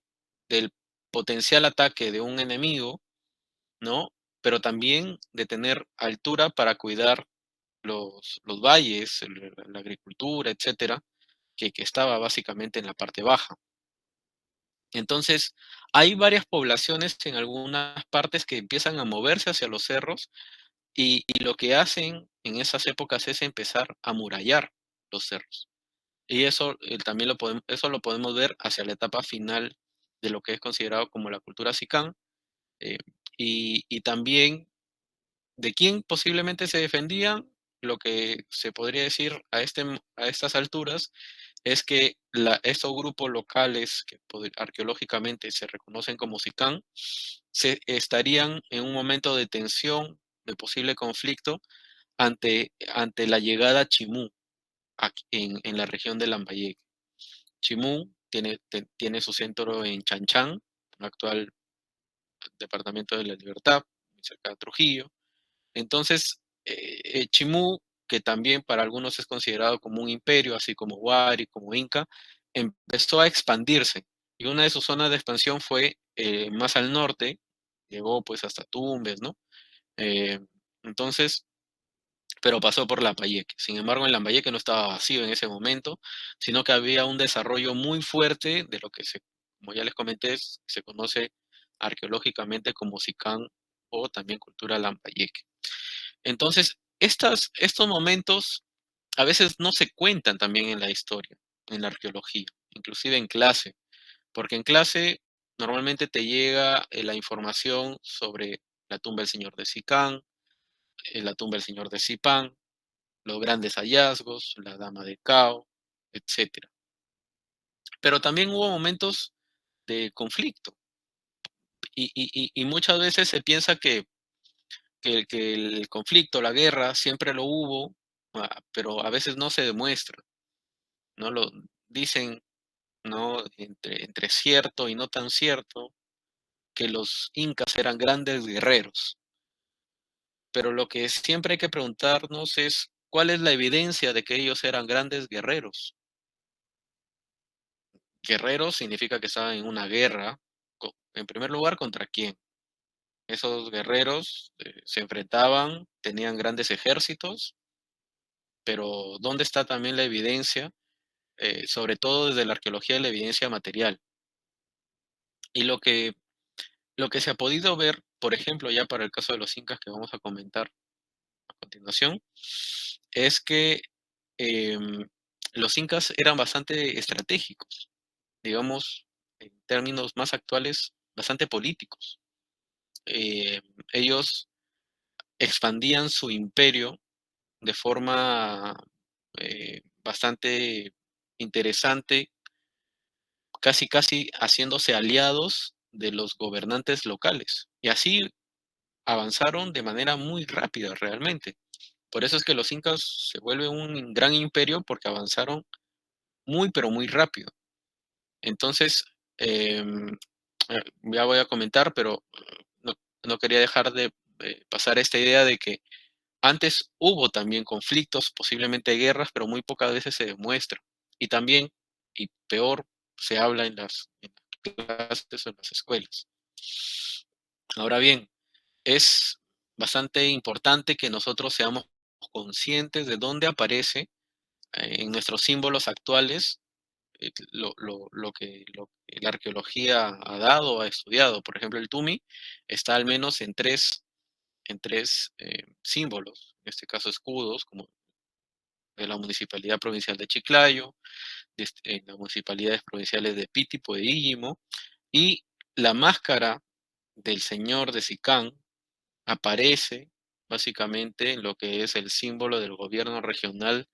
del potencial ataque de un enemigo, ¿no? Pero también de tener altura para cuidar los valles, la agricultura, etcétera, que estaba básicamente en la parte baja. Entonces, hay varias poblaciones en algunas partes que empiezan a moverse hacia los cerros y lo que hacen en esas épocas es empezar a amurallar los cerros. Y eso también eso lo podemos ver hacia la etapa final de lo que es considerado como la cultura Sicán, eh, y también de quién posiblemente se defendían. Lo que se podría decir a estas alturas es que estos grupos locales que arqueológicamente se reconocen como Sicán, se estarían en un momento de tensión, de posible conflicto, ante la llegada a Chimú, en la región de Lambayeque. Chimú tiene su centro en Chanchán, el actual departamento de la Libertad, cerca de Trujillo. Entonces, Chimú, que también para algunos es considerado como un imperio, así como Huari, como Inca, empezó a expandirse. Y una de sus zonas de expansión fue más al norte, llegó pues hasta Tumbes, ¿no? Eh, entonces, pero pasó por Lambayeque. Sin embargo, en Lambayeque no estaba vacío en ese momento, sino que había un desarrollo muy fuerte de lo que como ya les comenté, se conoce arqueológicamente como Sicán o también cultura Lambayeque. Entonces, estos momentos a veces no se cuentan también en la historia, en la arqueología, inclusive en clase, porque en clase normalmente te llega la información sobre la tumba del señor de Sicán, la tumba del señor de Sipán, los grandes hallazgos, la dama de Cao, etcétera. Pero también hubo momentos de conflicto y muchas veces se piensa que el conflicto, la guerra, siempre lo hubo, pero a veces no se demuestra, no lo dicen, ¿no? Entre cierto y no tan cierto, que los incas eran grandes guerreros. Pero lo que siempre hay que preguntarnos es, ¿cuál es la evidencia de que ellos eran grandes guerreros? Guerreros significa que estaban en una guerra, en primer lugar, ¿contra quién? Esos guerreros se enfrentaban, tenían grandes ejércitos, pero ¿dónde está también la evidencia? Sobre todo desde la arqueología, la evidencia material. Y lo que se ha podido ver, por ejemplo, ya para el caso de los incas que vamos a comentar a continuación, es que em, los incas eran bastante estratégicos, digamos, en términos más actuales, bastante políticos. Eh, Ellos expandían su imperio de forma bastante interesante, casi casi haciéndose aliados de los gobernantes locales. Y así avanzaron de manera muy rápida realmente. Por eso es que los incas se vuelven un gran imperio porque avanzaron muy, pero muy rápido. Entonces, em, ya voy a comentar, pero no quería dejar de pasar esta idea de que antes hubo también conflictos, posiblemente guerras, pero muy pocas veces se demuestra. Y también, y peor, se habla en las clases o en las escuelas. Ahora bien, es bastante importante que nosotros seamos conscientes de dónde aparece en nuestros símbolos actuales lo que la arqueología ha dado o ha estudiado. Por ejemplo, el Tumi está al menos en tres símbolos, en este caso escudos, como de la Municipalidad Provincial de Chiclayo, en las municipalidades provinciales de Pitipo e Íllimo, y la máscara del señor de Sicán aparece básicamente en lo que es el símbolo del gobierno regional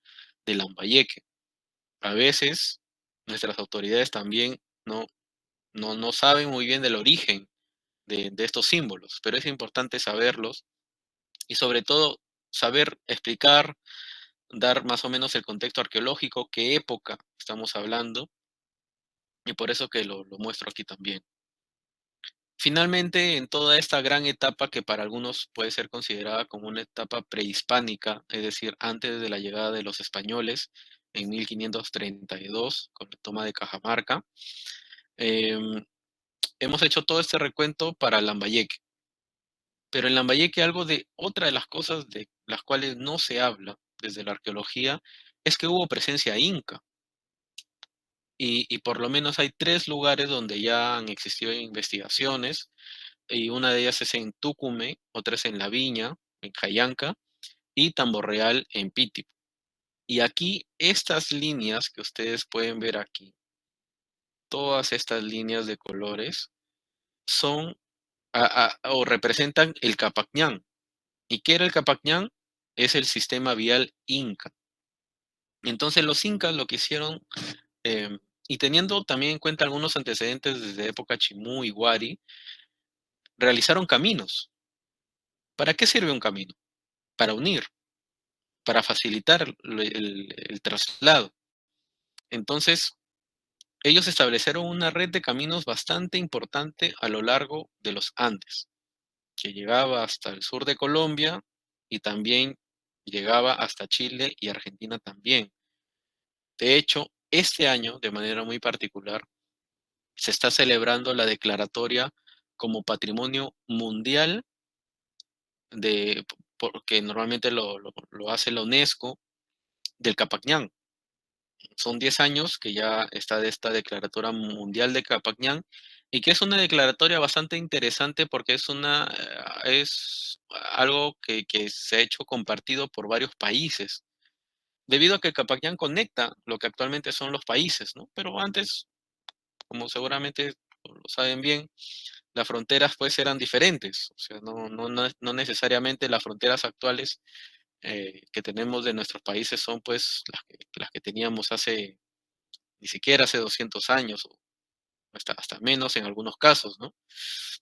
de Lambayeque. A veces nuestras autoridades también no saben muy bien del origen de estos símbolos, pero es importante saberlos y sobre todo saber explicar, dar más o menos el contexto arqueológico, qué época estamos hablando, y por eso que lo muestro aquí también. Finalmente, en toda esta gran etapa que para algunos puede ser considerada como una etapa prehispánica, es decir, antes de la llegada de los españoles en 1532, con la toma de Cajamarca, em, hemos hecho todo este recuento para Lambayeque. Pero en Lambayeque algo de otra de las cosas de las cuales no se habla desde la arqueología es que hubo presencia inca. Y por lo menos hay 3 lugares donde ya han existido investigaciones, y una de ellas es en Tucumé, otra es en La Viña, en Jayanca, y Tamborreal, en Piti. Y aquí, estas líneas que ustedes pueden ver aquí, todas estas líneas de colores, son o representan el Capacñán. ¿Y qué era el Capacñán? Es el sistema vial inca. Entonces los incas lo que hicieron, y teniendo también en cuenta algunos antecedentes desde época Chimú y Huari, realizaron caminos. ¿Para qué sirve un camino? Para unir, para facilitar el traslado. Entonces, ellos establecieron una red de caminos bastante importante a lo largo de los Andes, que llegaba hasta el sur de Colombia y también llegaba hasta Chile y Argentina también. De hecho, este año, de manera muy particular, se está celebrando la declaratoria como Patrimonio Mundial porque normalmente lo hace la UNESCO, del Capacñán. Son 10 años que ya está de esta declaratoria mundial de Capacñán y que es una declaratoria bastante interesante porque es algo que se ha hecho compartido por varios países, debido a que Capacñán conecta lo que actualmente son los países, ¿no? Pero antes, como seguramente lo saben bien, las fronteras pues eran diferentes, o sea, no necesariamente las fronteras actuales que tenemos de nuestros países son pues las que teníamos ni siquiera hace 200 años, o hasta menos en algunos casos, ¿no?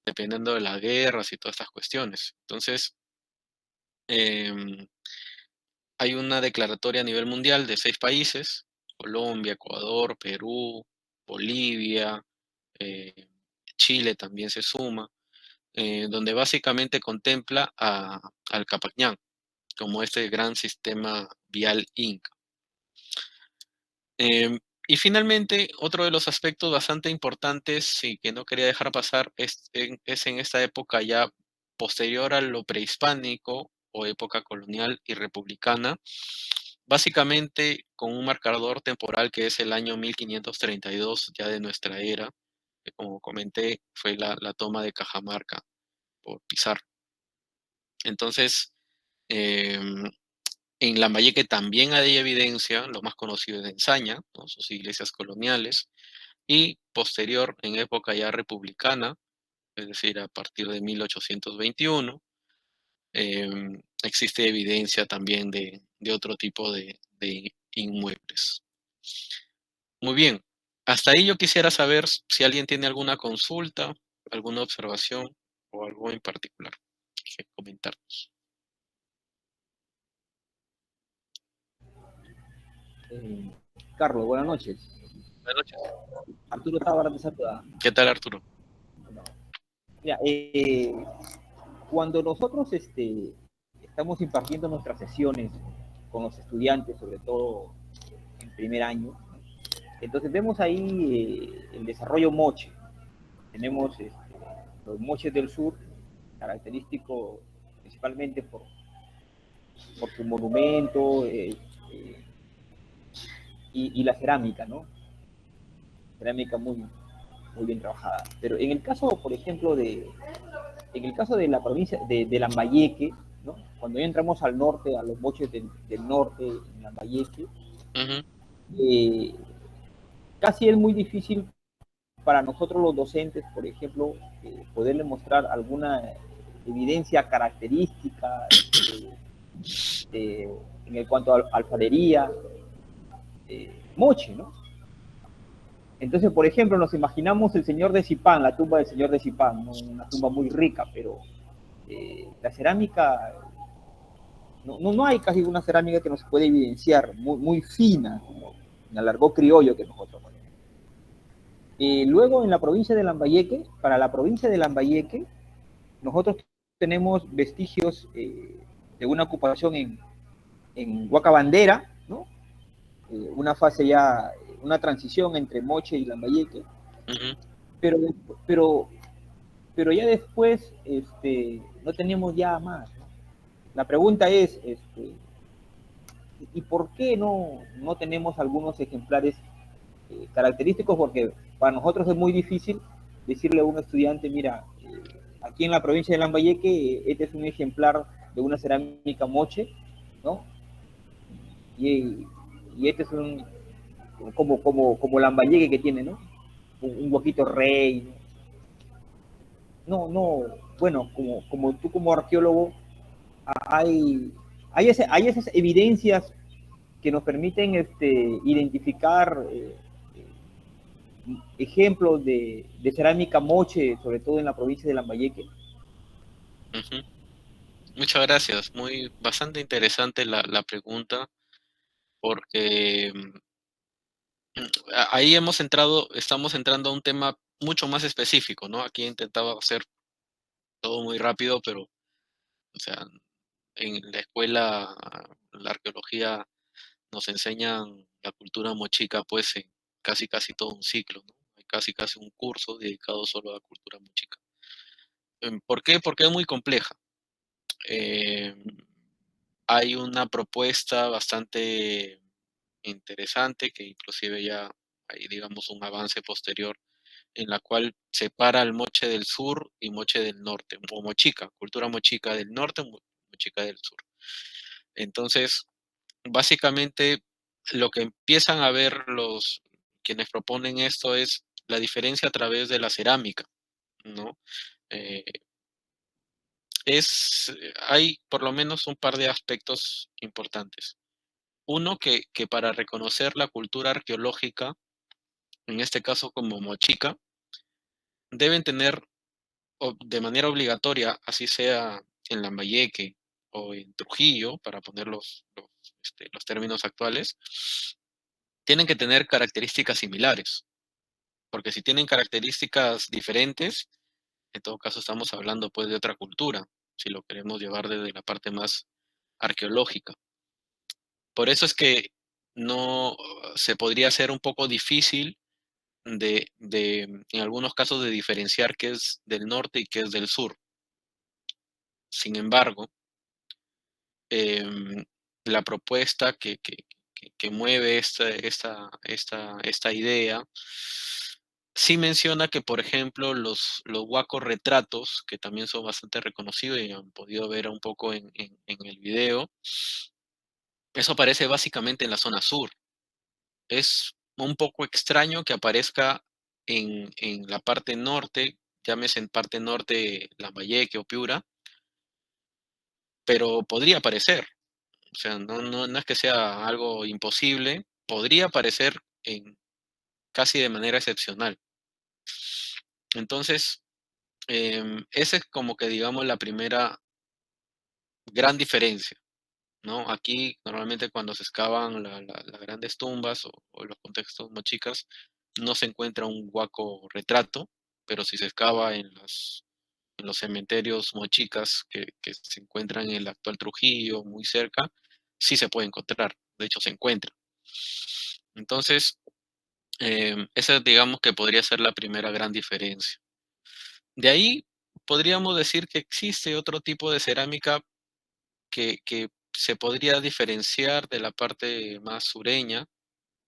Dependiendo de las guerras y todas estas cuestiones. Entonces, em, hay una declaratoria a nivel mundial de 6 países: Colombia, Ecuador, Perú, Bolivia, eh, Chile también se suma, donde básicamente contempla al Capacñán como este gran sistema vial inca. Y finalmente, otro de los aspectos bastante importantes y que no quería dejar pasar es en esta época ya posterior a lo prehispánico o época colonial y republicana, básicamente con un marcador temporal que es el año 1532 ya de nuestra era, que como comenté fue la toma de Cajamarca por Pizarro. Entonces, em, en Lambayeque también hay evidencia, lo más conocido es de Ensaña, ¿no? Sus iglesias coloniales, y posterior, en época ya republicana, es decir, a partir de 1821, existe evidencia también de otro tipo de inmuebles. Muy bien, hasta ahí yo quisiera saber si alguien tiene alguna consulta, alguna observación o algo en particular que comentarnos. Carlos, buenas noches. Buenas noches. Arturo Tábara te saluda. ¿Qué tal, Arturo? Mira, cuando nosotros estamos impartiendo nuestras sesiones con los estudiantes, sobre todo en primer año, entonces vemos ahí el desarrollo moche. Tenemos los moches del sur, característico principalmente por su monumento y la cerámica, ¿no? Cerámica muy bien trabajada. Pero en el caso, por ejemplo, en el caso de la provincia de Lambayeque, ¿no? Cuando ya entramos al norte, a los moches del norte, en Lambayeque, casi es muy difícil para nosotros los docentes, por ejemplo, poderle mostrar alguna evidencia característica en cuanto a alfarería, moche, ¿no? Entonces, por ejemplo, nos imaginamos el señor de Zipán, la tumba del señor de Zipán, ¿no? Una tumba muy rica, pero la cerámica, no hay casi una cerámica que nos puede evidenciar, muy fina, como en el argot criollo que nosotros ponemos. Luego, en la provincia de Lambayeque, para la provincia de Lambayeque, nosotros tenemos vestigios de una ocupación en Huacabandera, ¿no? Una fase ya, una transición entre Moche y Lambayeque, Ujú. pero, pero, pero ya después no tenemos ya más, ¿no? La pregunta es, ¿y por qué no tenemos algunos ejemplares característicos? Porque para nosotros es muy difícil decirle a un estudiante, mira, aquí en la provincia de Lambayeque, este es un ejemplar de una cerámica Moche, ¿no? Y este es como Lambayeque que tiene, ¿no? Un huequito rey. No, bueno, como tú como arqueólogo, hay, hay esas evidencias que nos permiten identificar ejemplos de cerámica Moche, sobre todo en la provincia de Lambayeque. Ujú. Muchas gracias. Bastante interesante la pregunta, porque ahí estamos entrando a un tema mucho más específico, ¿no? Aquí he intentado hacer todo muy rápido, pero, o sea, en la escuela, la arqueología nos enseñan la cultura mochica, pues, en casi todo un ciclo, ¿no? Hay casi un curso dedicado solo a la cultura mochica. ¿Por qué? Porque es muy compleja. Em, Hay una propuesta bastante interesante que inclusive ya hay, digamos, un avance posterior en la cual separa el moche del sur y moche del norte, o mochica, cultura mochica del norte, mochica del sur. Entonces, básicamente, lo que empiezan a ver quienes proponen esto es la diferencia a través de la cerámica, ¿no? Eh, hay por lo menos un par de aspectos importantes. Uno, que para reconocer la cultura arqueológica, en este caso como mochica, deben tener de manera obligatoria, así sea en Lambayeque o en Trujillo, para poner los términos actuales, tienen que tener características similares, porque si tienen características diferentes, en todo caso estamos hablando pues de otra cultura, si lo queremos llevar desde la parte más arqueológica. Por eso es que no se podría hacer un poco difícil en algunos casos, de diferenciar qué es del norte y qué es del sur. Sin embargo, em, la propuesta que mueve esta idea sí menciona que, por ejemplo, los huacos retratos, que también son bastante reconocidos y han podido ver un poco en el video, eso aparece básicamente en la zona sur. Es un poco extraño que aparezca en la parte norte, llámese en parte norte Lambayeque o Piura, pero podría aparecer. O sea, no es que sea algo imposible, podría aparecer casi de manera excepcional. Entonces, esa es como que, digamos, la primera gran diferencia, ¿no? Aquí, normalmente, cuando se excavan las grandes tumbas o los contextos mochicas, no se encuentra un huaco retrato, pero si se excava en los cementerios mochicas que se encuentran en el actual Trujillo, muy cerca, sí se puede encontrar. De hecho, se encuentra. Entonces, esa, digamos, que podría ser la primera gran diferencia. De ahí podríamos decir que existe otro tipo de cerámica que se podría diferenciar de la parte más sureña,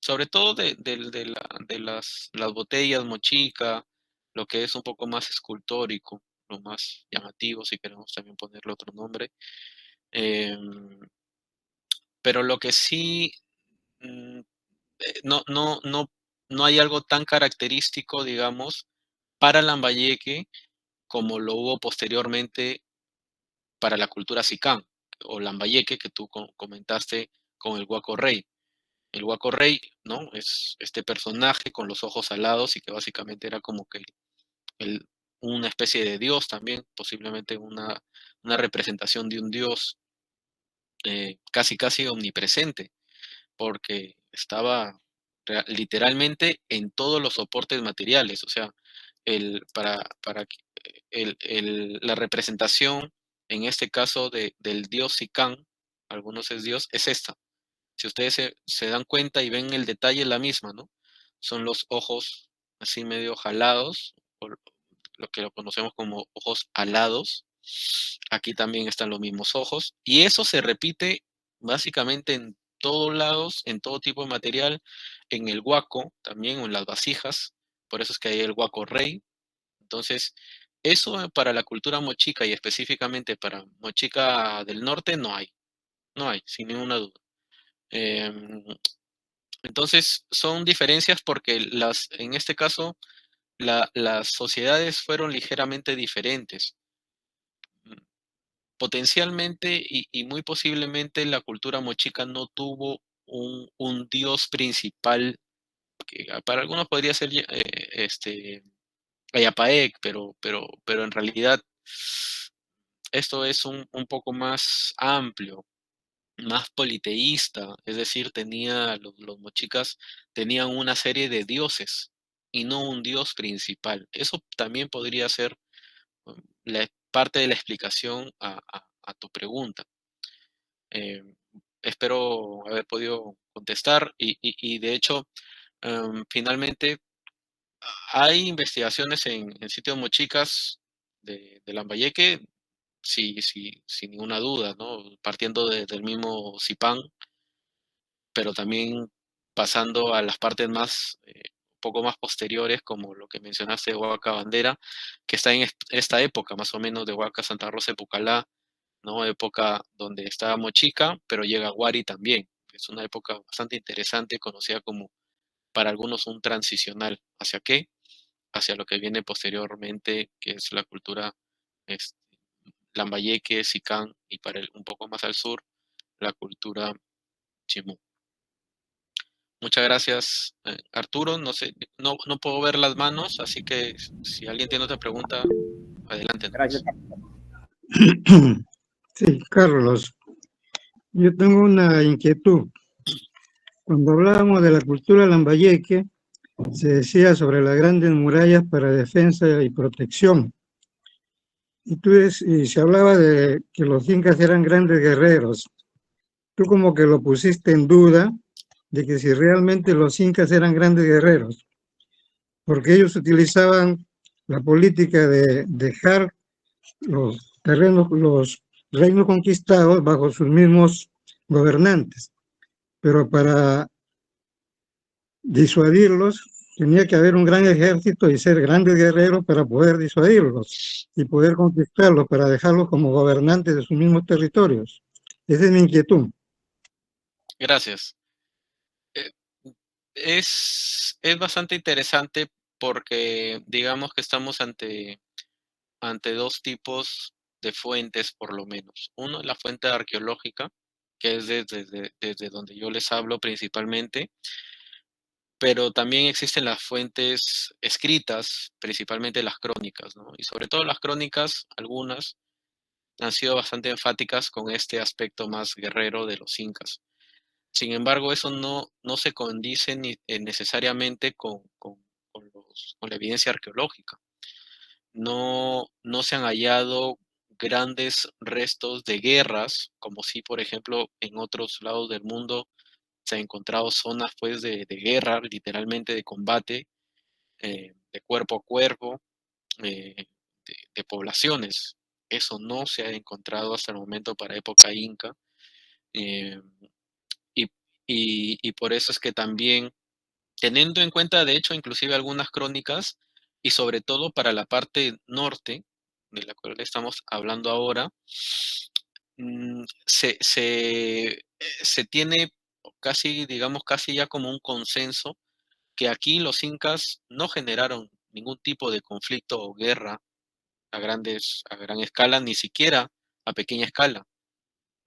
sobre todo de las botellas mochica, lo que es un poco más escultórico, lo más llamativo, si queremos también ponerle otro nombre. Em, pero lo que sí, mm, no hay algo tan característico, digamos, para Lambayeque como lo hubo posteriormente para la cultura Sicán o Lambayeque, que tú comentaste con el Guaco Rey. El Huaco Rey, ¿no? Es este personaje con los ojos alados y que básicamente era como que una especie de dios también, posiblemente una representación de un dios casi casi omnipresente, porque estaba literalmente en todos los soportes materiales, o sea, para que la representación, en este caso del dios Sicán, algunos es dios, es esta. Si ustedes se dan cuenta y ven el detalle, la misma, ¿no? Son los ojos así medio jalados, o lo que lo conocemos como ojos alados. Aquí también están los mismos ojos. Y eso se repite básicamente en todos lados, en todo tipo de material, en el huaco también, o en las vasijas. Por eso es que hay el huaco rey. Entonces, eso para la cultura mochica y específicamente para Mochica del Norte no hay, sin ninguna duda. Em, entonces, son diferencias porque en este caso, las sociedades fueron ligeramente diferentes. Mm, Potencialmente y muy posiblemente la cultura mochica no tuvo un dios principal, que para algunos podría ser Ayapaec, pero en realidad esto es un poco más amplio, más politeísta, es decir, los mochicas tenían una serie de dioses y no un dios principal. Eso también podría ser parte de la explicación a tu pregunta. Eh, Espero haber podido contestar y de hecho, finalmente hay investigaciones en sitios mochicas de Lambayeque, sí, sí, sin ninguna duda, ¿no? Partiendo del mismo Zipán, pero también pasando a las partes más, un poco más posteriores, como lo que mencionaste de Huaca Bandera, que está en esta época más o menos de Huaca Santa Rosa de Pucallá, ¿no? Época donde estaba Mochica, pero llega Huari también. Es una época bastante interesante, conocida como para algunos un transicional. ¿Hacia qué? Hacia lo que viene posteriormente, que es la cultura este, Lambayeque, Sicán, y un poco más al sur, la cultura Chimú. Muchas gracias, Arturo. No sé, no puedo ver las manos, así que si alguien tiene otra pregunta, adelante. Gracias. Sí, Carlos, yo tengo una inquietud. Cuando hablábamos de la cultura lambayeque, se decía sobre las grandes murallas para defensa y protección. Y se hablaba de que los incas eran grandes guerreros. Tú como que lo pusiste en duda de que si realmente los incas eran grandes guerreros, porque ellos utilizaban la política de dejar los terrenos, los reinos conquistados bajo sus mismos gobernantes, pero para disuadirlos tenía que haber un gran ejército y ser grandes guerreros para poder disuadirlos y poder conquistarlos, para dejarlos como gobernantes de sus mismos territorios. Esa es mi inquietud. Gracias. Eh, es bastante interesante porque digamos que estamos ante dos tipos de fuentes, por lo menos. Uno es la fuente arqueológica, que es desde donde yo les hablo principalmente, pero también existen las fuentes escritas, principalmente las crónicas, ¿no? Y sobre todo las crónicas, algunas han sido bastante enfáticas con este aspecto más guerrero de los incas. Sin embargo, eso no se condice necesariamente con la evidencia arqueológica. No se han hallado grandes restos de guerras, como si, por ejemplo, en otros lados del mundo se han encontrado zonas pues de guerra, literalmente de combate, de cuerpo a cuerpo, de poblaciones. Eso no se ha encontrado hasta el momento para época inca. eh, y, y por eso es que también, teniendo en cuenta, de hecho, inclusive algunas crónicas, y sobre todo para la parte norte, de la cual estamos hablando ahora, se tiene casi, digamos, casi ya como un consenso que aquí los incas no generaron ningún tipo de conflicto o guerra a gran escala, ni siquiera a pequeña escala.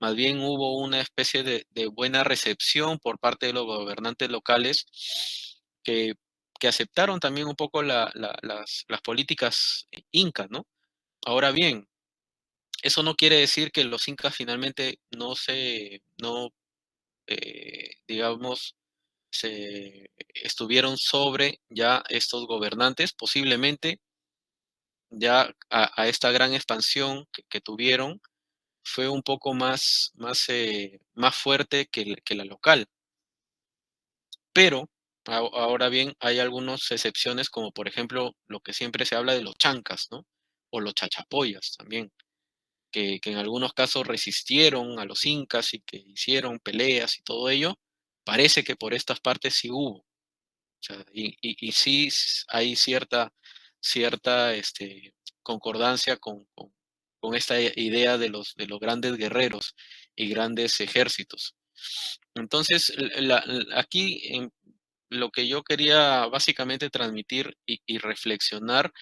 más bien hubo una especie de buena recepción por parte de los gobernantes locales que, que aceptaron también un poco las políticas incas, ¿no? Ahora bien, eso no quiere decir que los incas finalmente digamos, se estuvieron sobre ya estos gobernantes, posiblemente ya a esta gran expansión que tuvieron fue un poco más fuerte que la local. Pero ahora bien, hay algunas excepciones, como por ejemplo lo que siempre se habla de los chancas, ¿no? O los chachapoyas también, que en algunos casos resistieron a los incas y que hicieron peleas y todo ello. Parece que por estas partes sí hubo. O sea, y sí hay cierta concordancia con esta idea de los grandes guerreros y grandes ejércitos. Entonces, aquí lo que yo quería básicamente transmitir y reflexionar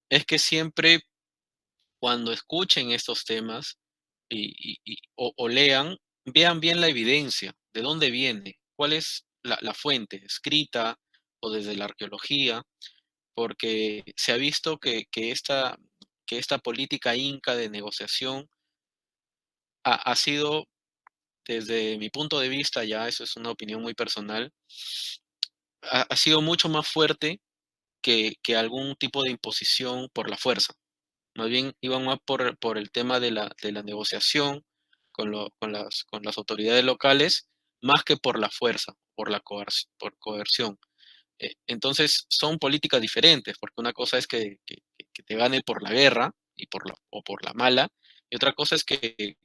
es que siempre cuando escuchen estos temas o lean, vean bien la evidencia, de dónde viene, cuál es la fuente, escrita o desde la arqueología, porque se ha visto que esta política inca de negociación ha sido, desde mi punto de vista, ya eso es una opinión muy personal, ha sido mucho más fuerte que algún tipo de imposición por la fuerza. Más bien iban más por el tema de la negociación con las autoridades locales, más que por la fuerza, por coerción. Entonces, son políticas diferentes, porque una cosa es que te gane por la guerra o por la mala, y otra cosa es que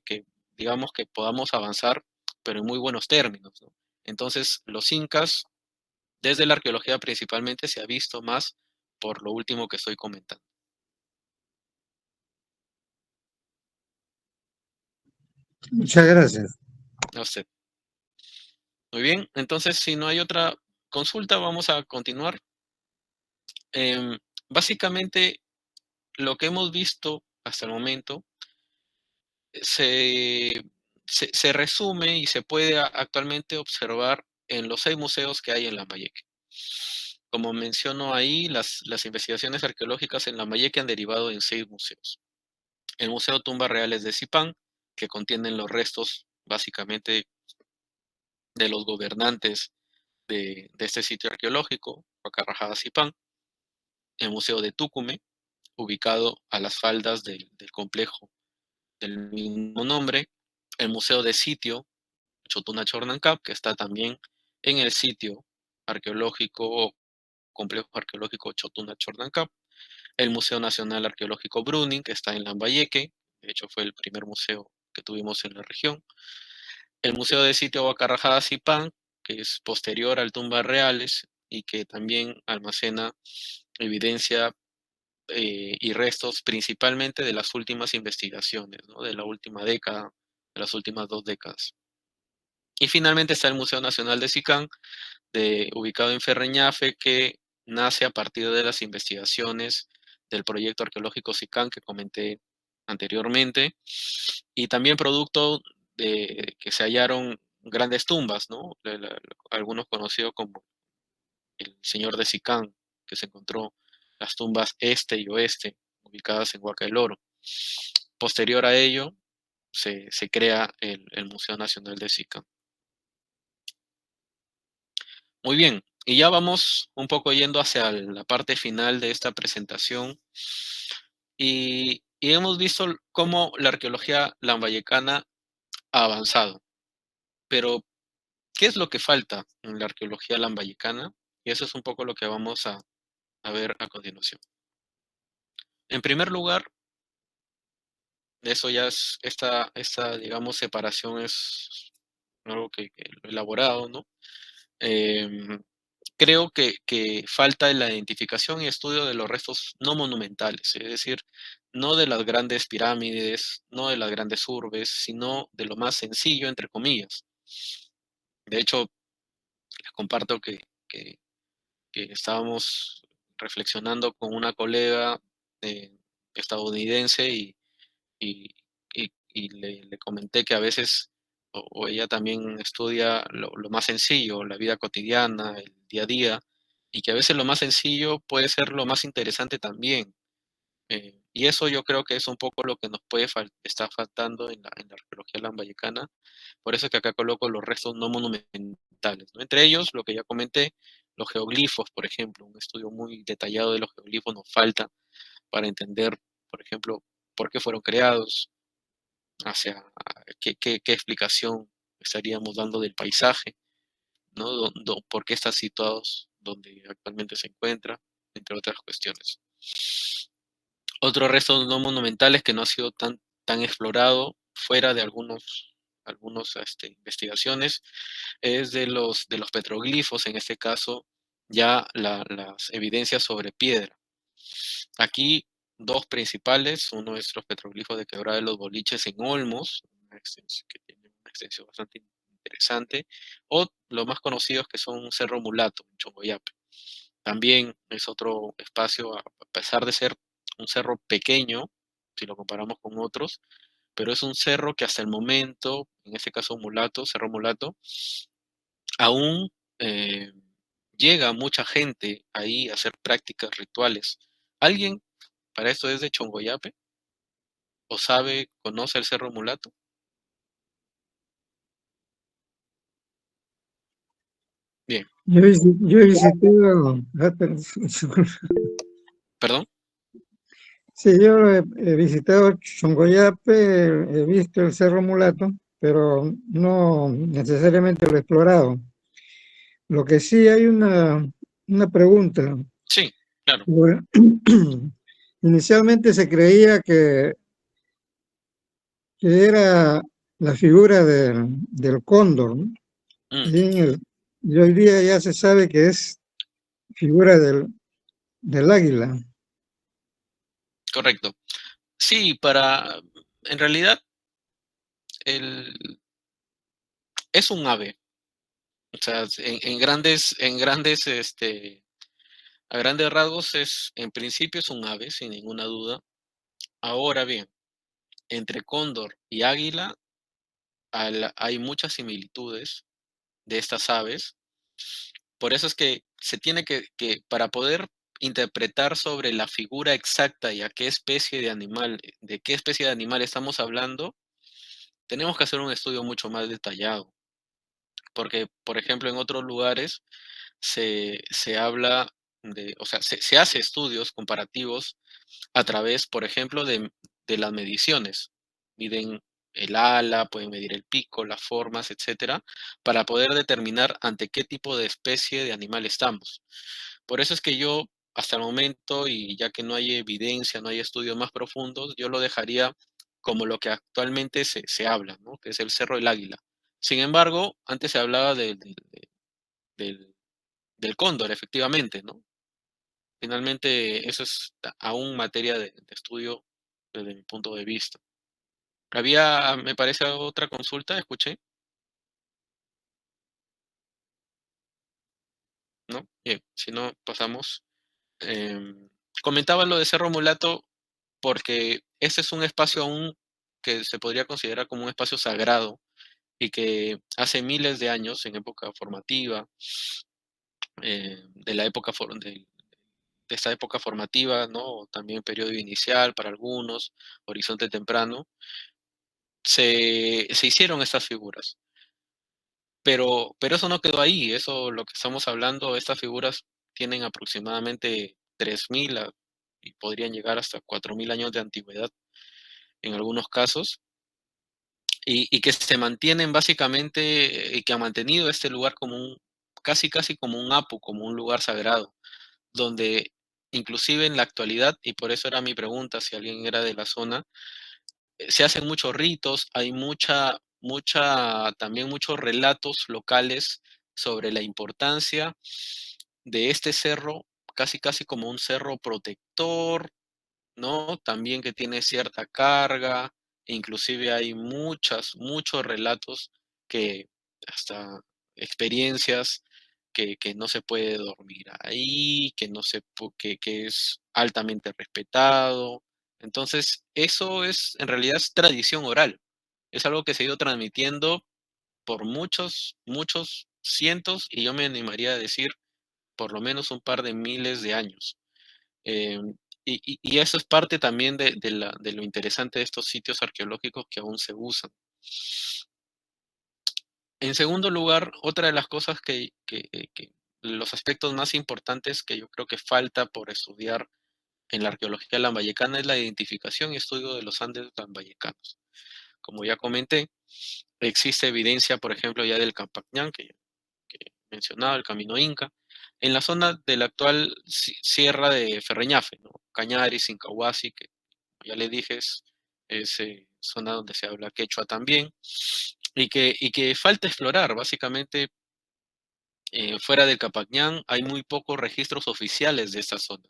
digamos que podamos avanzar, pero en muy buenos términos, ¿no? Entonces, los incas, desde la arqueología principalmente, se ha visto más por lo último que estoy comentando. Muchas gracias. A usted. Muy bien, entonces si no hay otra consulta, vamos a continuar. Em, Básicamente, lo que hemos visto hasta el momento se, se resume y se puede actualmente observar en los 6 museos que hay en Lambayeque. Como menciono ahí, las investigaciones arqueológicas en Lambayeque han derivado en 6 museos. El Museo Tumbas Reales de Zipán, que contienen los restos básicamente de los gobernantes de este sitio arqueológico, Huacarrajada Zipán. El Museo de Tucumé, ubicado a las faldas del complejo del mismo nombre. El Museo de Sitio, Chotuna Chornancap, que está también en el sitio arqueológico o complejo arqueológico Chotuna Chornancap. El Museo Nacional Arqueológico Bruning, que está en Lambayeque, de hecho fue el primer museo que tuvimos en la región. El Museo de Sitio Huacarrajada Zipán, que es posterior al Tumbas Reales y que también almacena evidencia y restos principalmente de las últimas investigaciones, ¿no? De la última década, de las últimas 2 décadas. Y finalmente está el Museo Nacional de Sicán, ubicado en Ferreñafe, que nace a partir de las investigaciones del proyecto arqueológico Sicán que comenté anteriormente, y también producto de que se hallaron grandes tumbas, ¿no? Algunos conocidos como el Señor de Sicán, que se encontró las tumbas este y oeste, ubicadas en Huaca del Oro. Posterior a ello, se crea el Museo Nacional de Sicán. Muy bien, y ya vamos un poco yendo hacia la parte final de esta presentación. Y hemos visto cómo la arqueología lambayecana ha avanzado. Pero, ¿qué es lo que falta en la arqueología lambayecana? Y eso es un poco lo que vamos a ver a continuación. En primer lugar, eso ya es esta, digamos, separación es algo que lo he elaborado, ¿no? Em, Creo que falta la identificación y estudio de los restos no monumentales, es decir, no de las grandes pirámides, no de las grandes urbes, sino de lo más sencillo, entre comillas. De hecho, les comparto que estábamos reflexionando con una colega estadounidense y, y le comenté que a veces, o ella también estudia lo más sencillo, la vida cotidiana, el día a día, y que a veces lo más sencillo puede ser lo más interesante también. Y eso yo creo que es un poco lo que nos puede estar faltando en la arqueología lambayecana. Por eso es que acá coloco los restos no monumentales, ¿no? Entre ellos, lo que ya comenté, los geoglifos, por ejemplo, un estudio muy detallado de los geoglifos nos falta para entender, por ejemplo, por qué fueron creados, hacia qué explicación estaríamos dando del paisaje, ¿no? ¿Por qué están situados donde actualmente se encuentra, entre otras cuestiones? Otro resto no monumentales que no ha sido tan explorado fuera de algunos investigaciones es de los petroglifos, en este caso ya las evidencias sobre piedra. Aquí dos principales, uno es los petroglifos de Quebrada de los Boliches en Olmos, que tiene una extensión bastante interesante, o los más conocidos que son Cerro Mulato, en Chongoyape. También es otro espacio, a pesar de ser un cerro pequeño, si lo comparamos con otros, pero es un cerro que hasta el momento, en este caso Mulato, Cerro Mulato, aún eh, llega mucha gente ahí a hacer prácticas rituales. ¿Alguien para esto es de Chongoyape? ¿O conoce el Cerro Mulato? Bien, Yo he visitado, perdón. sí, yo he visitado Chongoyape, he visto el Cerro Mulato, pero no necesariamente lo he explorado. Lo que sí hay una pregunta. Sí, claro. Bueno, inicialmente se creía que era la figura del cóndor, ¿no? Mm, Y hoy día ya se sabe que es figura del águila. correcto. Sí, en realidad, el, es un ave. O sea, a grandes rasgos en principio es un ave, sin ninguna duda. Ahora bien, entre cóndor y águila hay muchas similitudes de estas aves. Por eso es que se tiene para poder interpretar sobre la figura exacta y de qué especie de animal estamos hablando, tenemos que hacer un estudio mucho más detallado. Porque, por ejemplo, en otros lugares se habla o sea, se hace estudios comparativos a través, por ejemplo, de las mediciones. Miden el ala, pueden medir el pico, las formas, etcétera, para poder determinar ante qué tipo de especie de animal estamos. Por eso es que yo, hasta el momento, y ya que no hay evidencia, no hay estudios más profundos, yo lo dejaría como lo que actualmente se habla, ¿no? Que es el Cerro del Águila. Sin embargo, antes se hablaba del, del cóndor, efectivamente, ¿no? Finalmente, eso es aún materia de estudio desde mi punto de vista. Había, me parece, otra consulta, escuché, ¿no? Bien, si no, pasamos. Comentaba lo de Cerro Mulato porque ese es un espacio aún que se podría considerar como un espacio sagrado y que hace miles de años, en época formativa, de la época de esta época formativa, ¿no? También periodo inicial para algunos, horizonte temprano, se hicieron estas figuras. Pero eso no quedó ahí, eso lo que estamos hablando, estas figuras tienen aproximadamente 3.000 y podrían llegar hasta 4.000 años de antigüedad en algunos casos, y que se mantienen básicamente, y que han mantenido este lugar como casi como un apu, como un lugar sagrado, donde inclusive en la actualidad, y por eso era mi pregunta si alguien era de la zona, se hacen muchos ritos, hay también muchos relatos locales sobre la importancia de este cerro, casi como un cerro protector, ¿no? También que tiene cierta carga, e inclusive hay muchos relatos que hasta experiencias que no se puede dormir ahí, que no se pu- que es altamente respetado. Entonces, eso en realidad es tradición oral. Es algo que se ha ido transmitiendo por muchos, muchos cientos, y yo me animaría a decir por lo menos un par de miles de años. Y eso es parte también de lo interesante de estos sitios arqueológicos que aún se usan. En segundo lugar, otra de las cosas que los aspectos más importantes que yo creo que falta por estudiar en la arqueología lambayecana es la identificación y estudio de los Andes lambayecanos. Como ya comenté, existe evidencia, por ejemplo, ya del Campagnán, que mencionaba, el Camino Inca, en la zona de la actual sierra de Ferreñafe, ¿no? Cañaris, Incahuasi, que como ya le dije es zona donde se habla quechua también, y que falta explorar. Básicamente, fuera del Campagnán hay muy pocos registros oficiales de esta zona,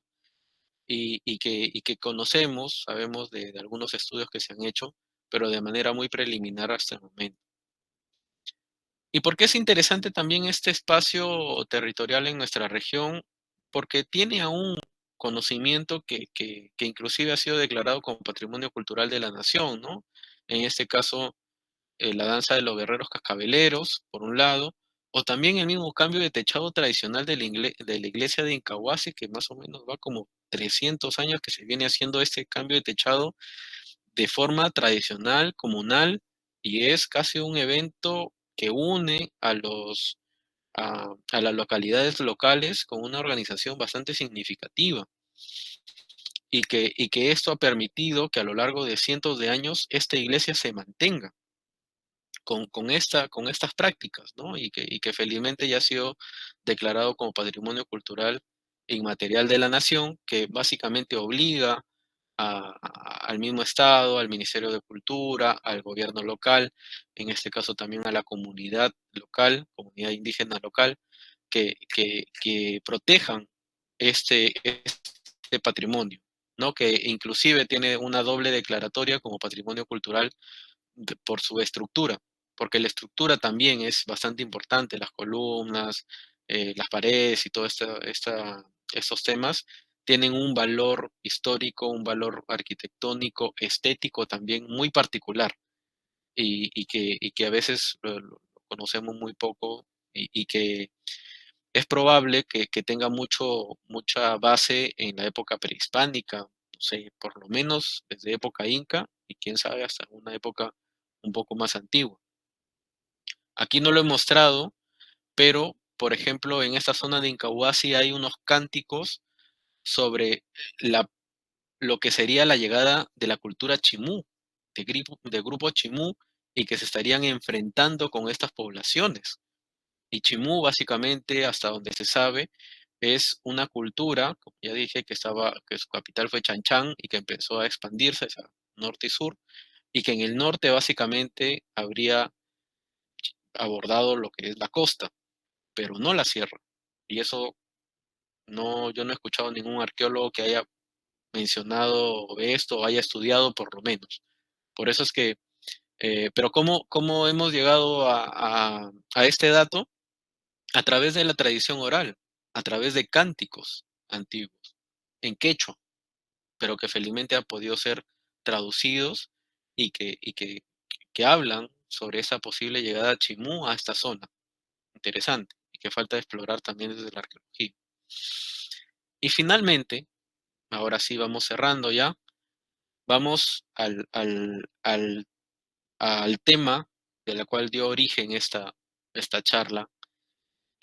y que conocemos, sabemos de algunos estudios que se han hecho, pero de manera muy preliminar hasta el momento. ¿Y por qué es interesante también este espacio territorial en nuestra región? Porque tiene aún conocimiento que inclusive ha sido declarado como Patrimonio Cultural de la Nación, ¿no? En este caso, la danza de los guerreros cascabeleros, por un lado, o también el mismo cambio de techado tradicional de la iglesia de Incahuasi, que más o menos va como 300 años que se viene haciendo este cambio de techado de forma tradicional, comunal, y es casi un evento que une a las localidades locales con una organización bastante significativa, y que esto ha permitido que a lo largo de cientos de años esta iglesia se mantenga con estas prácticas, ¿no? Y que felizmente ya ha sido declarado como Patrimonio Cultural Inmaterial de la Nación, que básicamente obliga al mismo Estado, al Ministerio de Cultura, al gobierno local, en este caso también a la comunidad local, comunidad indígena local, que protejan este patrimonio, ¿no? Que inclusive tiene una doble declaratoria como patrimonio cultural por su estructura, porque la estructura también es bastante importante, las columnas, las paredes y todos estos temas tienen un valor histórico, un valor arquitectónico, estético también muy particular, y que a veces lo conocemos muy poco, y que es probable que tenga mucha base en la época prehispánica, no sé, por lo menos desde época inca, y quién sabe hasta una época un poco más antigua. Aquí no lo he mostrado, pero, por ejemplo, en esta zona de Incahuasi hay unos cánticos sobre la lo que sería la llegada de la cultura chimú, de grupo chimú, y que se estarían enfrentando con estas poblaciones. Y Chimú, básicamente, hasta donde se sabe, es una cultura, como ya dije, que su capital fue Chanchán y que empezó a expandirse hacia norte y sur, y que en el norte básicamente habría abordado lo que es la costa, pero no la sierra. Y eso no, yo no he escuchado ningún arqueólogo que haya mencionado esto o haya estudiado por lo menos. Por eso es que, pero ¿cómo hemos llegado a este dato? A través de la tradición oral, a través de cánticos antiguos, en quechua, pero que felizmente han podido ser traducidos, y que hablan sobre esa posible llegada a Chimú a esta zona. Interesante, y que falta explorar también desde la arqueología. Y finalmente, ahora sí vamos cerrando ya, vamos al tema de la cual dio origen esta charla,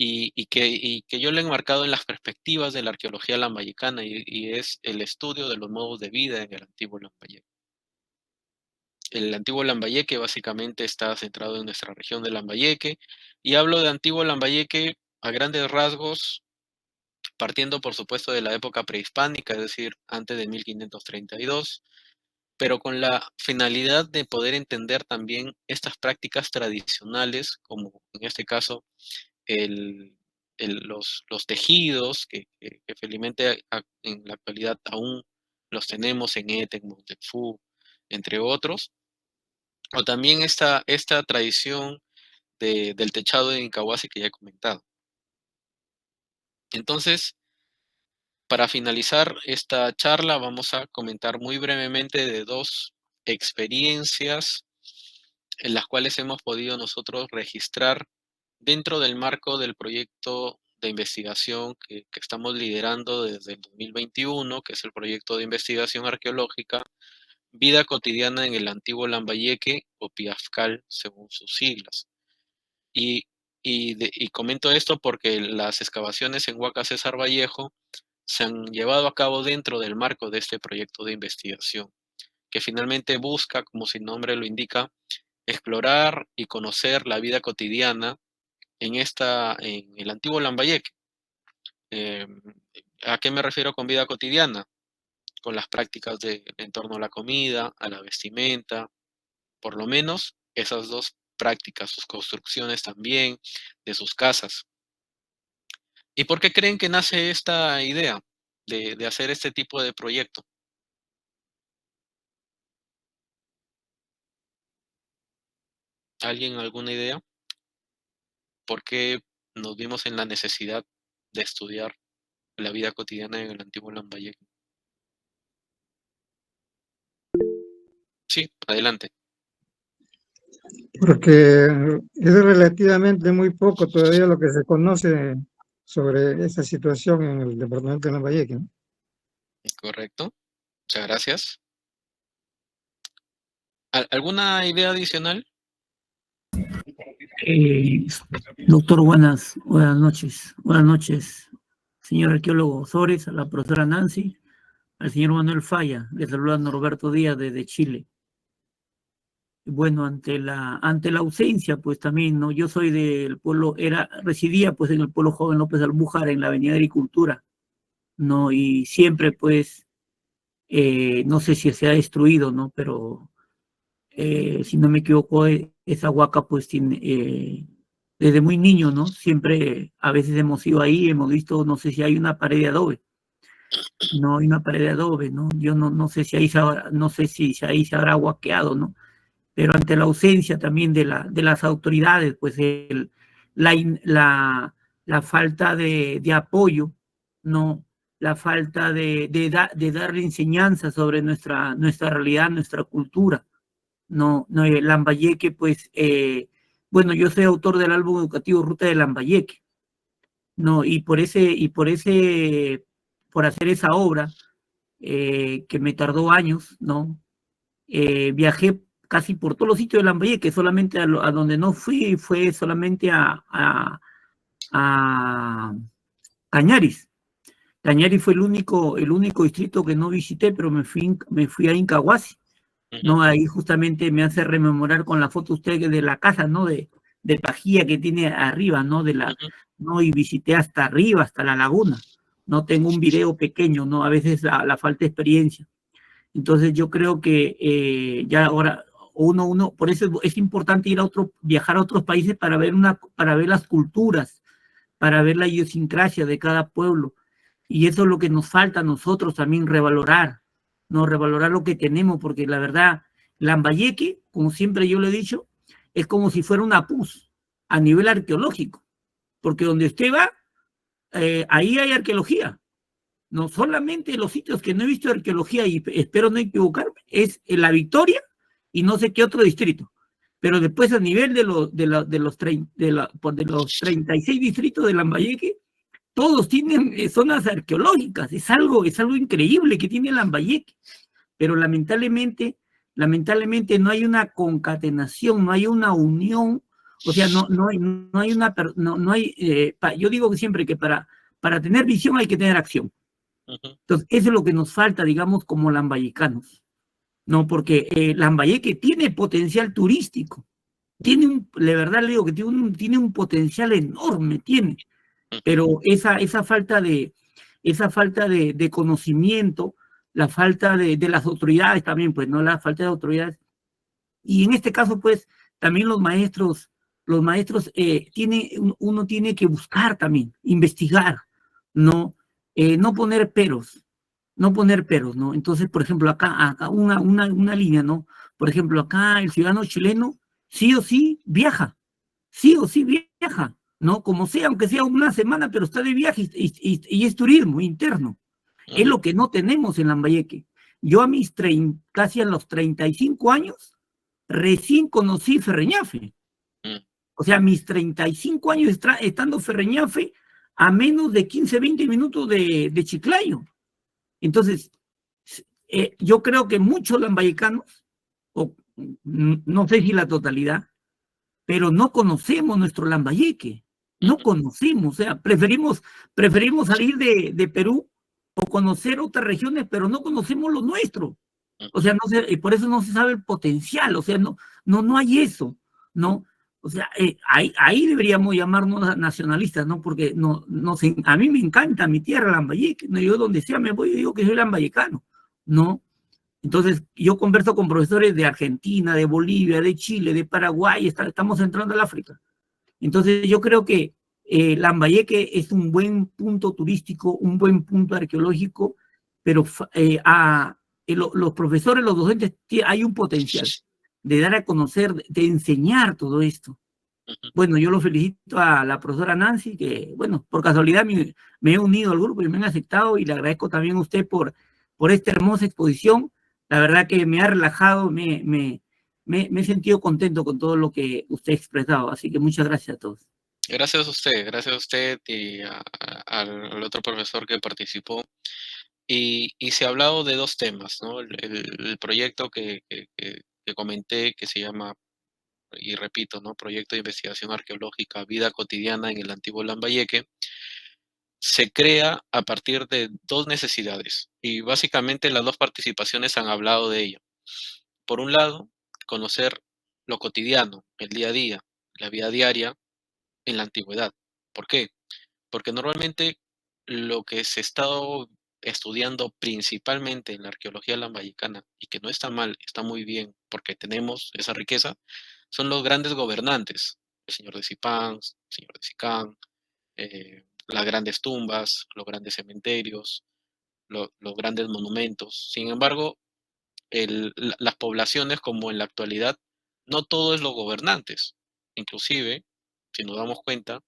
y que yo le he enmarcado en las perspectivas de la arqueología lambayecana, y es el estudio de los modos de vida en el antiguo Lambayeque. El antiguo Lambayeque básicamente está centrado en nuestra región de Lambayeque, y hablo de antiguo Lambayeque a grandes rasgos, partiendo por supuesto de la época prehispánica, es decir, antes de 1532, pero con la finalidad de poder entender también estas prácticas tradicionales, como en este caso el, los tejidos que felizmente en la actualidad aún los tenemos en Eten, Montefú, entre otros, o también esta tradición del techado de Incahuasi que ya he comentado. Entonces, para finalizar esta charla, vamos a comentar muy brevemente de dos experiencias en las cuales hemos podido nosotros registrar dentro del marco del proyecto de investigación que estamos liderando desde el 2021, que es el proyecto de investigación arqueológica Vida cotidiana en el antiguo Lambayeque, o PIAFCAL, según sus siglas. Y comento esto porque las excavaciones en Huaca César Vallejo se han llevado a cabo dentro del marco de este proyecto de investigación, que finalmente busca, como su nombre lo indica, explorar y conocer la vida cotidiana en el antiguo Lambayeque. ¿A qué me refiero con vida cotidiana? Con las prácticas en torno a la comida, a la vestimenta, por lo menos esas dos prácticas, sus construcciones también, de sus casas. ¿Y por qué creen que nace esta idea de hacer este tipo de proyecto? ¿Alguien alguna idea? ¿Por qué nos vimos en la necesidad de estudiar la vida cotidiana en el antiguo Lambayeque? Sí, adelante. Porque es relativamente muy poco todavía lo que se conoce sobre esa situación en el departamento de Lambayeque, ¿no? Correcto. Muchas gracias. ¿Alguna idea adicional? Doctor, buenas noches. Buenas noches, señor arqueólogo Sores, a la profesora Nancy, al señor Manuel Falla. Le saluda Norberto Díaz desde Chile. Bueno, ante la ausencia, pues también, ¿no? Yo soy del pueblo, residía pues en el pueblo Joven López Albújar, en la Avenida Agricultura, ¿no? Y siempre, pues, no sé si se ha destruido, ¿no? Pero, si no me equivoco, esa huaca, pues, tiene, desde muy niño, ¿no? Siempre, a veces hemos ido ahí, hemos visto, no sé si hay una pared de adobe. No hay una pared de adobe, ¿no? Yo no sé si ahí no sé si ahí se habrá huaqueado, ¿no? Pero ante la ausencia también de las autoridades, pues la falta de apoyo, ¿no? La falta de darle enseñanza sobre nuestra realidad, nuestra cultura, ¿no? Lambayeque, pues, bueno, yo soy autor del álbum educativo Ruta de Lambayeque, ¿no? Y por hacer esa obra, que me tardó años, ¿no? Viajé casi por todos los sitios de Lambayeque, solamente a donde no fui fue solamente a Cañaris. Cañaris fue el único distrito que no visité, pero me fui a Incahuasi, ¿no? Ahí justamente me hace rememorar con la foto usted de la casa, ¿no? De pajilla que tiene arriba, ¿no? ¿no? Y visité hasta arriba, hasta la laguna. No tengo un video pequeño, ¿no? A veces la falta de experiencia. Entonces yo creo que ya ahora por eso es importante viajar a otros países para ver las culturas, para ver la idiosincrasia de cada pueblo. Y eso es lo que nos falta a nosotros también revalorar, ¿no? Revalorar lo que tenemos, porque la verdad, Lambayeque, como siempre yo le he dicho, es como si fuera una PUS a nivel arqueológico, porque donde usted va, ahí hay arqueología. No solamente los sitios que no he visto arqueología, y espero no equivocarme, es en La Victoria y no sé qué otro distrito. Pero después a nivel de los 36 distritos de Lambayeque, todos tienen zonas arqueológicas. Es algo increíble que tiene Lambayeque. Pero lamentablemente no hay una concatenación, no hay una unión. O sea, yo digo siempre que para tener visión hay que tener acción. Entonces, eso es lo que nos falta, digamos, como lambayecanos, ¿no? Porque Lambayeque tiene potencial turístico, de verdad le digo que tiene un potencial enorme, pero esa falta de conocimiento, la falta de las autoridades también, pues, ¿no? La falta de autoridades. Y en este caso, pues, también los maestros uno tiene que buscar también, investigar, ¿no? No poner peros, ¿no? Entonces, por ejemplo, acá una línea, ¿no? Por ejemplo, acá el ciudadano chileno sí o sí viaja, ¿no? Como sea, aunque sea una semana, pero está de viaje y es turismo interno. Es lo que no tenemos en Lambayeque. Yo casi a los 35 años, recién conocí Ferreñafe. Mm. O sea, mis 35 años estando Ferreñafe a menos de 15, 20 minutos de Chiclayo. Entonces, yo creo que muchos lambayecanos, o no sé si la totalidad, pero no conocemos nuestro Lambayeque, no conocemos, o sea, preferimos salir de Perú o conocer otras regiones, pero no conocemos lo nuestro. O sea, no sé, por eso no se sabe el potencial, o sea, no hay eso, ¿no? O sea, ahí deberíamos llamarnos nacionalistas, ¿no? Porque a mí me encanta mi tierra, Lambayeque, ¿no? Yo donde sea me voy y digo que soy lambayecano, ¿no? Entonces, yo converso con profesores de Argentina, de Bolivia, de Chile, de Paraguay, estamos entrando al África. Entonces, yo creo que Lambayeque es un buen punto turístico, un buen punto arqueológico, pero los profesores, los docentes, hay un potencial de dar a conocer, de enseñar todo esto. Bueno, yo lo felicito a la profesora Nancy, que, bueno, por casualidad me he unido al grupo y me han aceptado, y le agradezco también a usted por esta hermosa exposición. La verdad que me ha relajado, me he sentido contento con todo lo que usted ha expresado, así que muchas gracias a todos. Gracias a usted y al otro profesor que participó. Y se ha hablado de dos temas, ¿no? El proyecto que comenté, que se llama, y repito, ¿no? Proyecto de Investigación Arqueológica, Vida Cotidiana en el Antiguo Lambayeque, se crea a partir de dos necesidades. Y básicamente las dos participaciones han hablado de ello. Por un lado, conocer lo cotidiano, el día a día, la vida diaria en la antigüedad. ¿Por qué? Porque normalmente lo que se ha estado estudiando principalmente en la arqueología lambayecana, y que no está mal, está muy bien, porque tenemos esa riqueza, son los grandes gobernantes, el señor de Zipán, el señor de Sicán, las grandes tumbas, los grandes cementerios, los grandes monumentos. Sin embargo, las poblaciones, como en la actualidad, no todo es los gobernantes. Inclusive, si nos damos cuenta,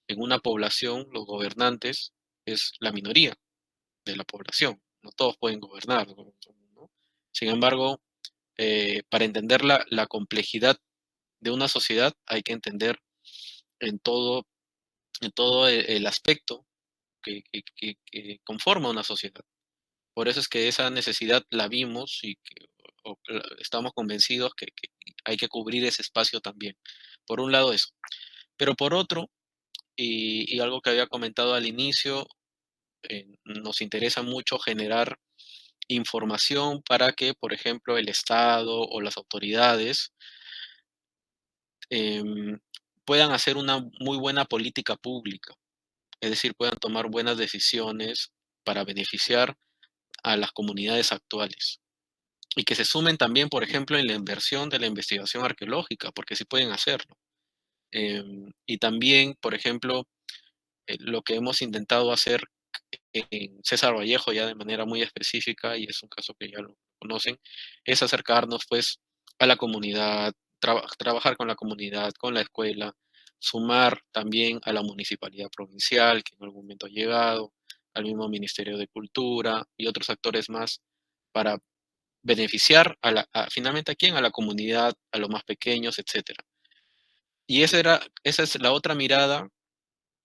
en una población los gobernantes es la minoría de la población. No todos pueden gobernar, ¿no? Sin embargo, para entender la complejidad de una sociedad hay que entender en todo, el aspecto que conforma una sociedad. Por eso es que esa necesidad la vimos y estamos convencidos que hay que cubrir ese espacio también. Por un lado eso. Pero por otro, y algo que había comentado al inicio, nos interesa mucho generar información para que, por ejemplo, el Estado o las autoridades em, puedan hacer una muy buena política pública, es decir, puedan tomar buenas decisiones para beneficiar a las comunidades actuales. Y que se sumen también, por ejemplo, en la inversión de la investigación arqueológica, porque sí pueden hacerlo. Y también, por ejemplo, lo que hemos intentado hacer en César Vallejo ya de manera muy específica, y es un caso que ya lo conocen, es acercarnos pues a la comunidad, trabajar con la comunidad, con la escuela, sumar también a la municipalidad provincial, que en algún momento ha llegado, al mismo Ministerio de Cultura y otros actores más, para beneficiar finalmente a quién, a la comunidad, a los más pequeños, etcétera. Y esa es la otra mirada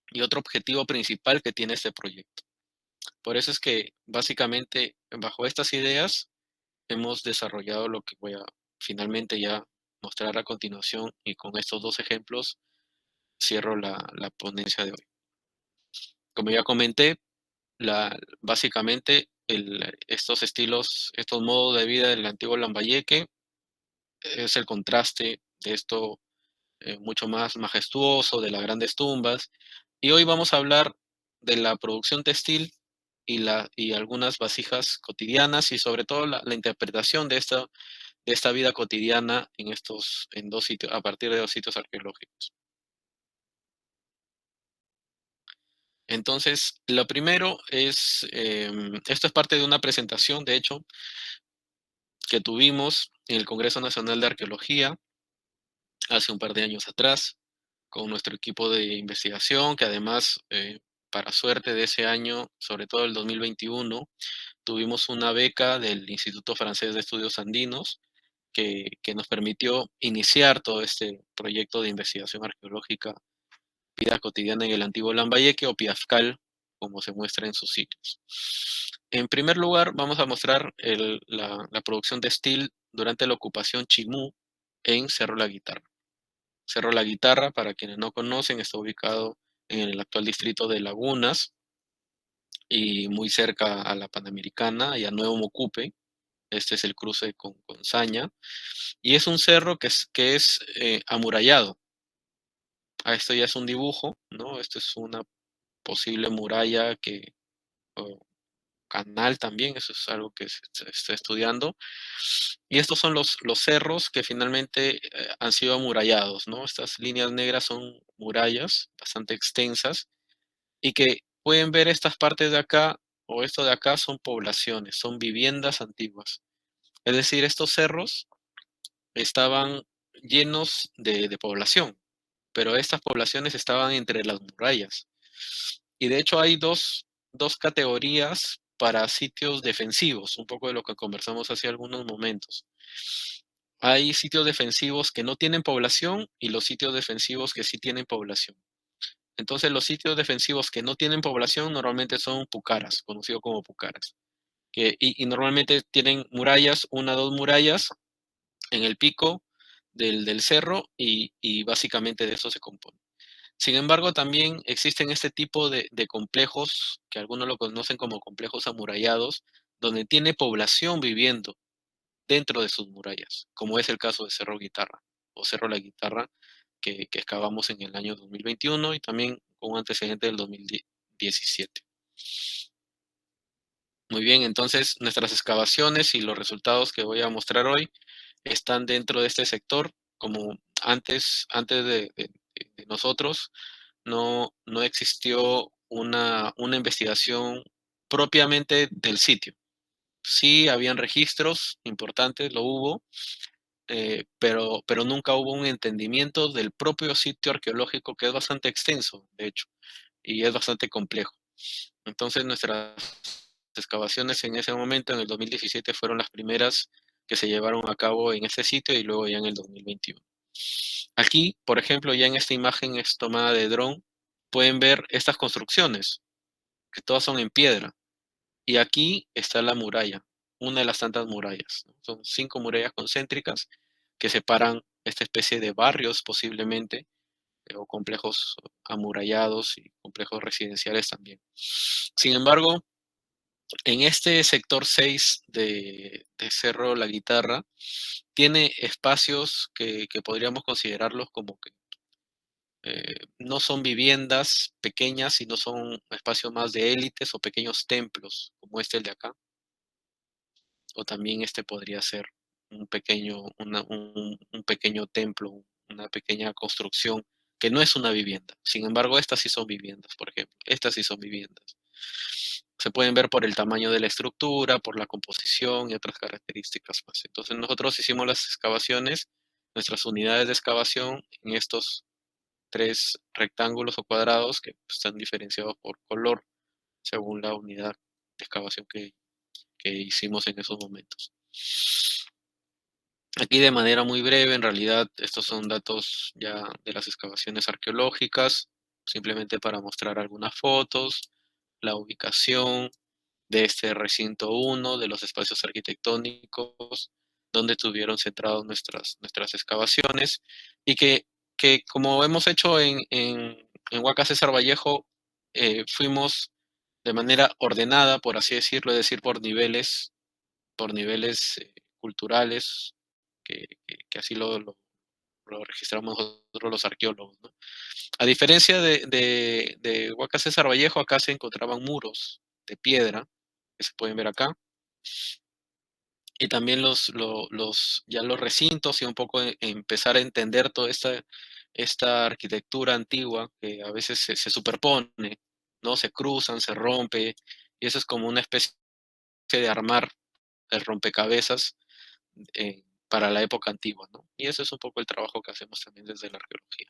y otro objetivo principal que tiene este proyecto. Por eso es que básicamente bajo estas ideas hemos desarrollado lo que voy a finalmente ya mostrar a continuación, y con estos dos ejemplos cierro la ponencia de hoy. Como ya comenté, básicamente estos estilos, estos modos de vida del antiguo Lambayeque es el contraste de esto mucho más majestuoso, de las grandes tumbas. Y hoy vamos a hablar de la producción textil y algunas vasijas cotidianas, y sobre todo la interpretación de esta vida cotidiana en dos sitios, a partir de dos sitios arqueológicos. Entonces, lo primero es, esto es parte de una presentación, de hecho, que tuvimos en el Congreso Nacional de Arqueología hace un par de años atrás, con nuestro equipo de investigación, que además, para suerte de ese año, sobre todo el 2021, tuvimos una beca del Instituto Francés de Estudios Andinos, que nos permitió iniciar todo este proyecto de investigación arqueológica, Vida Cotidiana en el Antiguo Lambayeque, o PIAFCAL, como se muestra en sus sitios. En primer lugar, vamos a mostrar la producción de steel durante la ocupación Chimú en Cerro La Guitarra. Cerro La Guitarra, para quienes no conocen, está ubicado en el actual distrito de Lagunas y muy cerca a la Panamericana y a Nuevo Mocupe. Este es el cruce con Saña. Y es un cerro que es amurallado. Esto ya es un dibujo, ¿no? Esto es una posible muralla o canal también, eso es algo que se está estudiando. Y estos son los cerros que finalmente han sido amurallados, ¿no? Estas líneas negras son murallas bastante extensas y que pueden ver estas partes de acá o esto de acá son poblaciones, son viviendas antiguas. Es decir, estos cerros estaban llenos de población, pero estas poblaciones estaban entre las murallas. Y de hecho hay dos categorías para sitios defensivos, un poco de lo que conversamos hace algunos momentos. Hay sitios defensivos que no tienen población y los sitios defensivos que sí tienen población. Entonces los sitios defensivos que no tienen población normalmente son pucaras, conocidos como pucaras. Y normalmente tienen murallas, 1 o 2 murallas en el pico del cerro y básicamente de eso se compone. Sin embargo, también existen este tipo de complejos, que algunos lo conocen como complejos amurallados, donde tiene población viviendo dentro de sus murallas, como es el caso de Cerro Guitarra o Cerro La Guitarra, que excavamos en el año 2021 y también con un antecedente del 2017. Muy bien, entonces nuestras excavaciones y los resultados que voy a mostrar hoy están dentro de este sector. Como antes de nosotros, no existió una investigación propiamente del sitio. Sí, habían registros importantes, lo hubo, pero nunca hubo un entendimiento del propio sitio arqueológico, que es bastante extenso, de hecho, y es bastante complejo. Entonces, nuestras excavaciones en ese momento, en el 2017, fueron las primeras que se llevaron a cabo en este sitio y luego ya en el 2021. Aquí, por ejemplo, ya en esta imagen es tomada de dron, pueden ver estas construcciones, que todas son en piedra. Y aquí está la muralla, una de las tantas murallas, ¿no? Son 5 murallas concéntricas que separan esta especie de barrios posiblemente, o complejos amurallados y complejos residenciales también. Sin embargo, en este sector 6 de Cerro La Guitarra, tiene espacios que podríamos considerarlos como que no son viviendas pequeñas, sino son espacios más de élites o pequeños templos, como el de acá. O también este podría ser un pequeño templo, una pequeña construcción que no es una vivienda. Sin embargo, estas sí son viviendas, por ejemplo. Estas sí son viviendas. Se pueden ver por el tamaño de la estructura, por la composición y otras características más. Entonces nosotros hicimos las excavaciones, nuestras unidades de excavación en estos 3 rectángulos o cuadrados que están diferenciados por color según la unidad de excavación que hicimos en esos momentos. Aquí de manera muy breve, en realidad estos son datos ya de las excavaciones arqueológicas, simplemente para mostrar algunas fotos, la ubicación de este recinto 1, de los espacios arquitectónicos, donde estuvieron centrados nuestras excavaciones, y que como hemos hecho en Huaca César Vallejo, fuimos de manera ordenada, por así decirlo, es decir, por niveles culturales, que así lo registramos nosotros los arqueólogos, ¿no? A diferencia de Huaca César Vallejo, acá se encontraban muros de piedra, que se pueden ver acá, y también ya los recintos y un poco empezar a entender toda esta arquitectura antigua que a veces se superpone, ¿no? Se cruzan, se rompe, y eso es como una especie de armar el rompecabezas para la época antigua, ¿no? Y eso es un poco el trabajo que hacemos también desde la arqueología.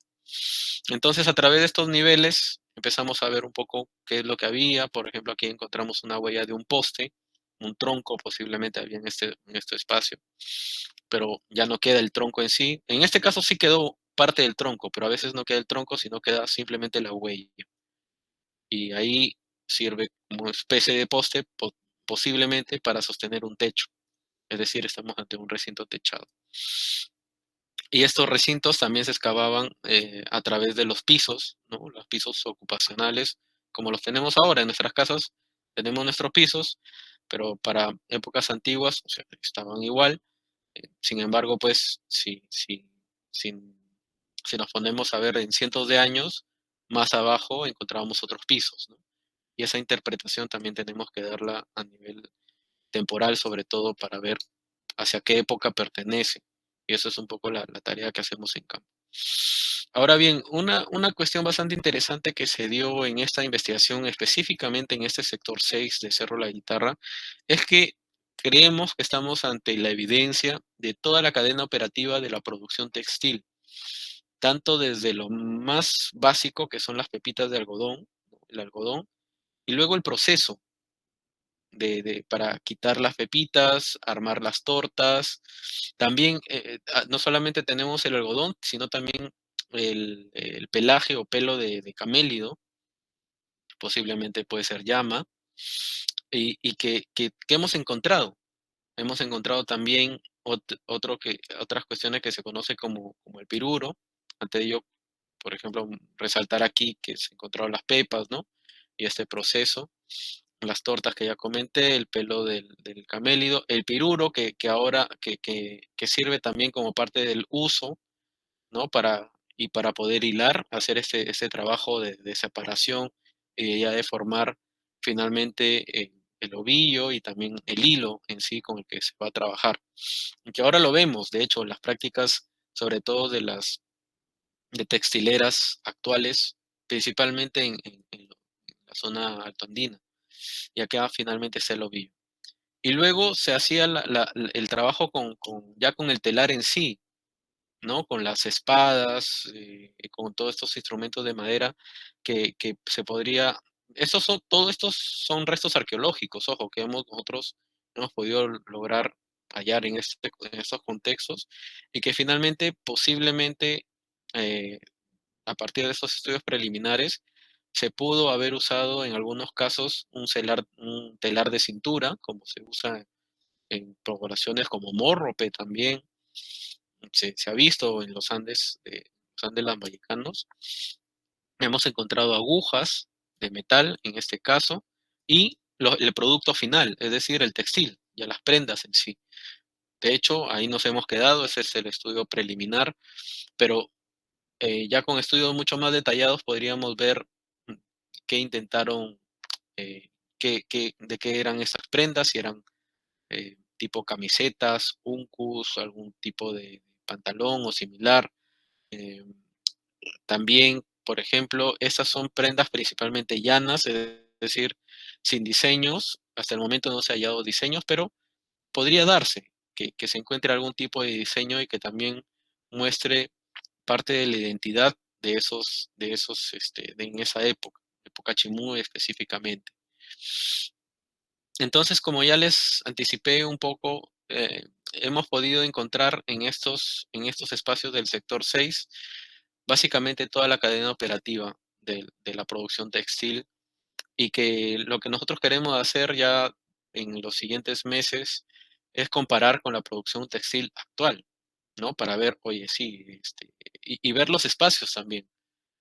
Entonces, a través de estos niveles, empezamos a ver un poco qué es lo que había. Por ejemplo, aquí encontramos una huella de un poste un tronco posiblemente había en este espacio, pero ya no queda el tronco en sí. En este caso sí quedó parte del tronco, pero a veces no queda el tronco, sino queda simplemente la huella. Y ahí sirve como especie de poste, posiblemente para sostener un techo. Es decir, estamos ante un recinto techado. Y estos recintos también se excavaban a través de los pisos, ¿no? Los pisos ocupacionales, como los tenemos ahora en nuestras casas. Tenemos nuestros pisos, pero para épocas antiguas, o sea, estaban igual. Sin embargo, pues, si, si nos ponemos a ver en cientos de años, más abajo encontrábamos otros pisos, ¿no? Y esa interpretación también tenemos que darla a nivel temporal, sobre todo para ver hacia qué época pertenece. Y eso es un poco la tarea que hacemos en campo. Ahora bien, una cuestión bastante interesante que se dio en esta investigación, específicamente en este sector 6 de Cerro La Guitarra, es que creemos que estamos ante la evidencia de toda la cadena operativa de la producción textil, tanto desde lo más básico, que son las pepitas de algodón, el algodón, y luego el proceso para quitar las pepitas, armar las tortas. También, no solamente tenemos el algodón, sino también el pelaje o pelo de camélido, posiblemente puede ser llama, y que hemos encontrado. Hemos encontrado también otras cuestiones que se conoce como el piruro. Ante ello, por ejemplo, resaltar aquí que se encontraron las pepas, ¿no? Y este proceso, las tortas que ya comenté, el pelo del camélido, el piruro que ahora que sirve también como parte del uso, ¿no? Para poder hilar, hacer ese trabajo de separación y ya de formar finalmente el ovillo y también el hilo en sí con el que se va a trabajar. Y que ahora lo vemos, de hecho, las prácticas, sobre todo de textileras actuales, principalmente en la zona altoandina, y acá finalmente es el ovillo. Y luego se hacía el trabajo ya con el telar en sí, ¿no? Con las espadas, con todos estos instrumentos de madera que se podría... Todos estos son restos arqueológicos, ojo, que nosotros hemos podido lograr hallar en estos contextos y que finalmente posiblemente eh, a partir de estos estudios preliminares se pudo haber usado en algunos casos un telar de cintura, como se usa en poblaciones como Morrope también, se ha visto en los Andes lambayecanos. Hemos encontrado agujas de metal, en este caso, y el producto final, es decir, el textil, ya las prendas en sí. De hecho, ahí nos hemos quedado, ese es el estudio preliminar, pero ya con estudios mucho más detallados podríamos ver mm, qué intentaron, eh, de qué eran esas prendas, si eran tipo camisetas, uncus, algún tipo de pantalón o similar. Eh, También, por ejemplo, estas son prendas principalmente llanas, es decir, sin diseños. Hasta el momento no se ha hallado diseños, pero podría darse que se encuentre algún tipo de diseño y que también muestre parte de la identidad en esa época Chimú específicamente. Entonces, como ya les anticipé un poco, hemos podido encontrar en estos espacios del sector 6 básicamente toda la cadena operativa de la producción textil y que lo que nosotros queremos hacer ya en los siguientes meses es comparar con la producción textil actual, ¿no? Para ver, oye, sí, y ver los espacios también,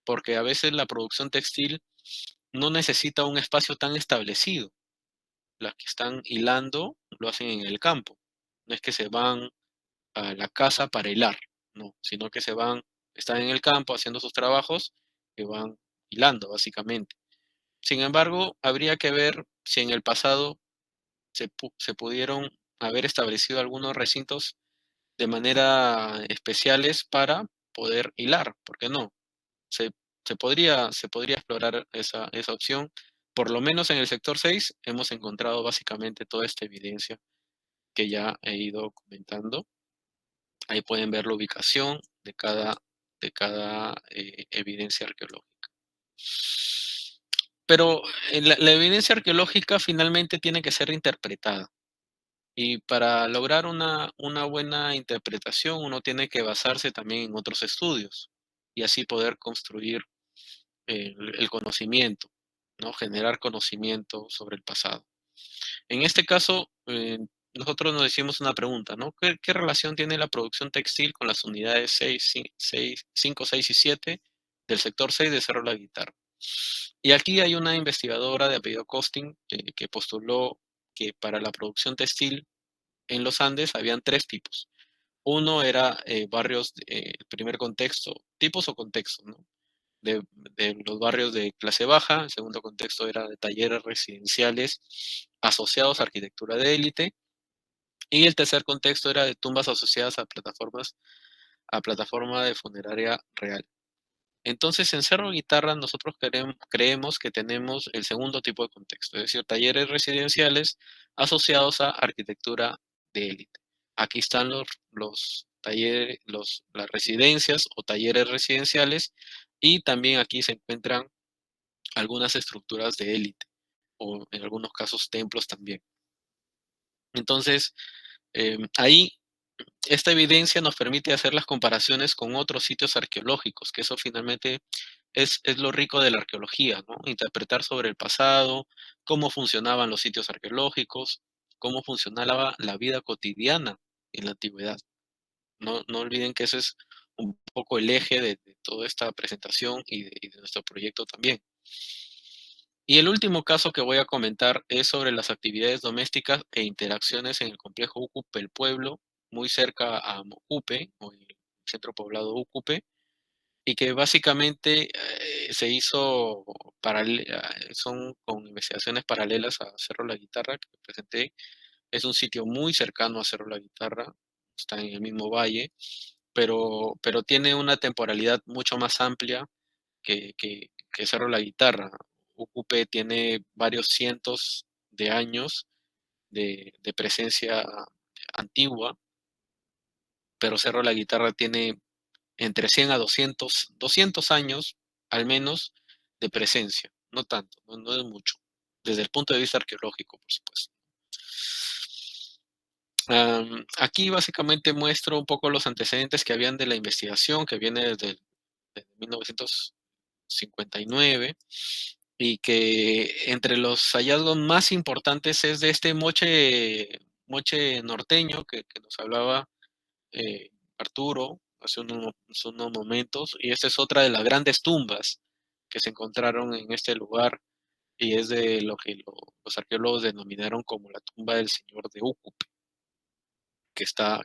porque a veces la producción textil no necesita un espacio tan establecido. Las que están hilando lo hacen en el campo. No es que se van a la casa para hilar, no, sino que están en el campo haciendo sus trabajos y van hilando, básicamente. Sin embargo, habría que ver si en el pasado se pudieron haber establecido algunos recintos de manera especiales para poder hilar, ¿por qué no? Se, se podría explorar esa opción. Por lo menos en el sector 6 hemos encontrado básicamente toda esta evidencia que ya he ido comentando. Ahí pueden ver la ubicación de cada evidencia arqueológica. Pero la evidencia arqueológica finalmente tiene que ser interpretada. Y para lograr una buena interpretación, uno tiene que basarse también en otros estudios y así poder construir el conocimiento, ¿no? Generar conocimiento sobre el pasado. En este caso, nosotros nos decimos una pregunta, ¿no? ¿Qué relación tiene la producción textil con las unidades 5, 6 y 7 del sector 6 de Cerro La Guitarra? Y aquí hay una investigadora de apellido Costin que postuló que para la producción textil en los Andes habían 3 tipos. Uno era barrios, el primer contexto, tipos o contextos, ¿no? De los barrios de clase baja. El segundo contexto era de talleres residenciales asociados a arquitectura de élite. Y el tercer contexto era de tumbas asociadas a plataforma de funeraria real. Entonces, en Cerro Guitarra nosotros creemos que tenemos el segundo tipo de contexto, es decir, talleres residenciales asociados a arquitectura de élite. Aquí están los talleres, las residencias o talleres residenciales, y también aquí se encuentran algunas estructuras de élite, o en algunos casos templos también. Entonces, ahí esta evidencia nos permite hacer las comparaciones con otros sitios arqueológicos, que eso finalmente es lo rico de la arqueología, ¿no? Interpretar sobre el pasado, cómo funcionaban los sitios arqueológicos, cómo funcionaba la vida cotidiana en la antigüedad. No olviden que ese es un poco el eje de toda esta presentación y de nuestro proyecto también. Y el último caso que voy a comentar es sobre las actividades domésticas e interacciones en el complejo Ucupe, el pueblo, muy cerca a Mocupe, o el centro poblado Ucupe, y que básicamente se hizo, son con investigaciones paralelas a Cerro La Guitarra, que presenté. Es un sitio muy cercano a Cerro La Guitarra, está en el mismo valle, pero tiene una temporalidad mucho más amplia que Cerro La Guitarra. Ucupe tiene varios cientos de años de presencia antigua, pero Cerro La Guitarra tiene entre 100 a 200 años al menos de presencia. No tanto, no es mucho, desde el punto de vista arqueológico, por supuesto. Aquí básicamente muestro un poco los antecedentes que habían de la investigación, que viene desde 1959, y que entre los hallazgos más importantes es de este moche norteño que nos hablaba Arturo hace unos momentos, y esta es otra de las grandes tumbas que se encontraron en este lugar, y es de lo que los arqueólogos denominaron como la tumba del señor de Ucupe, que está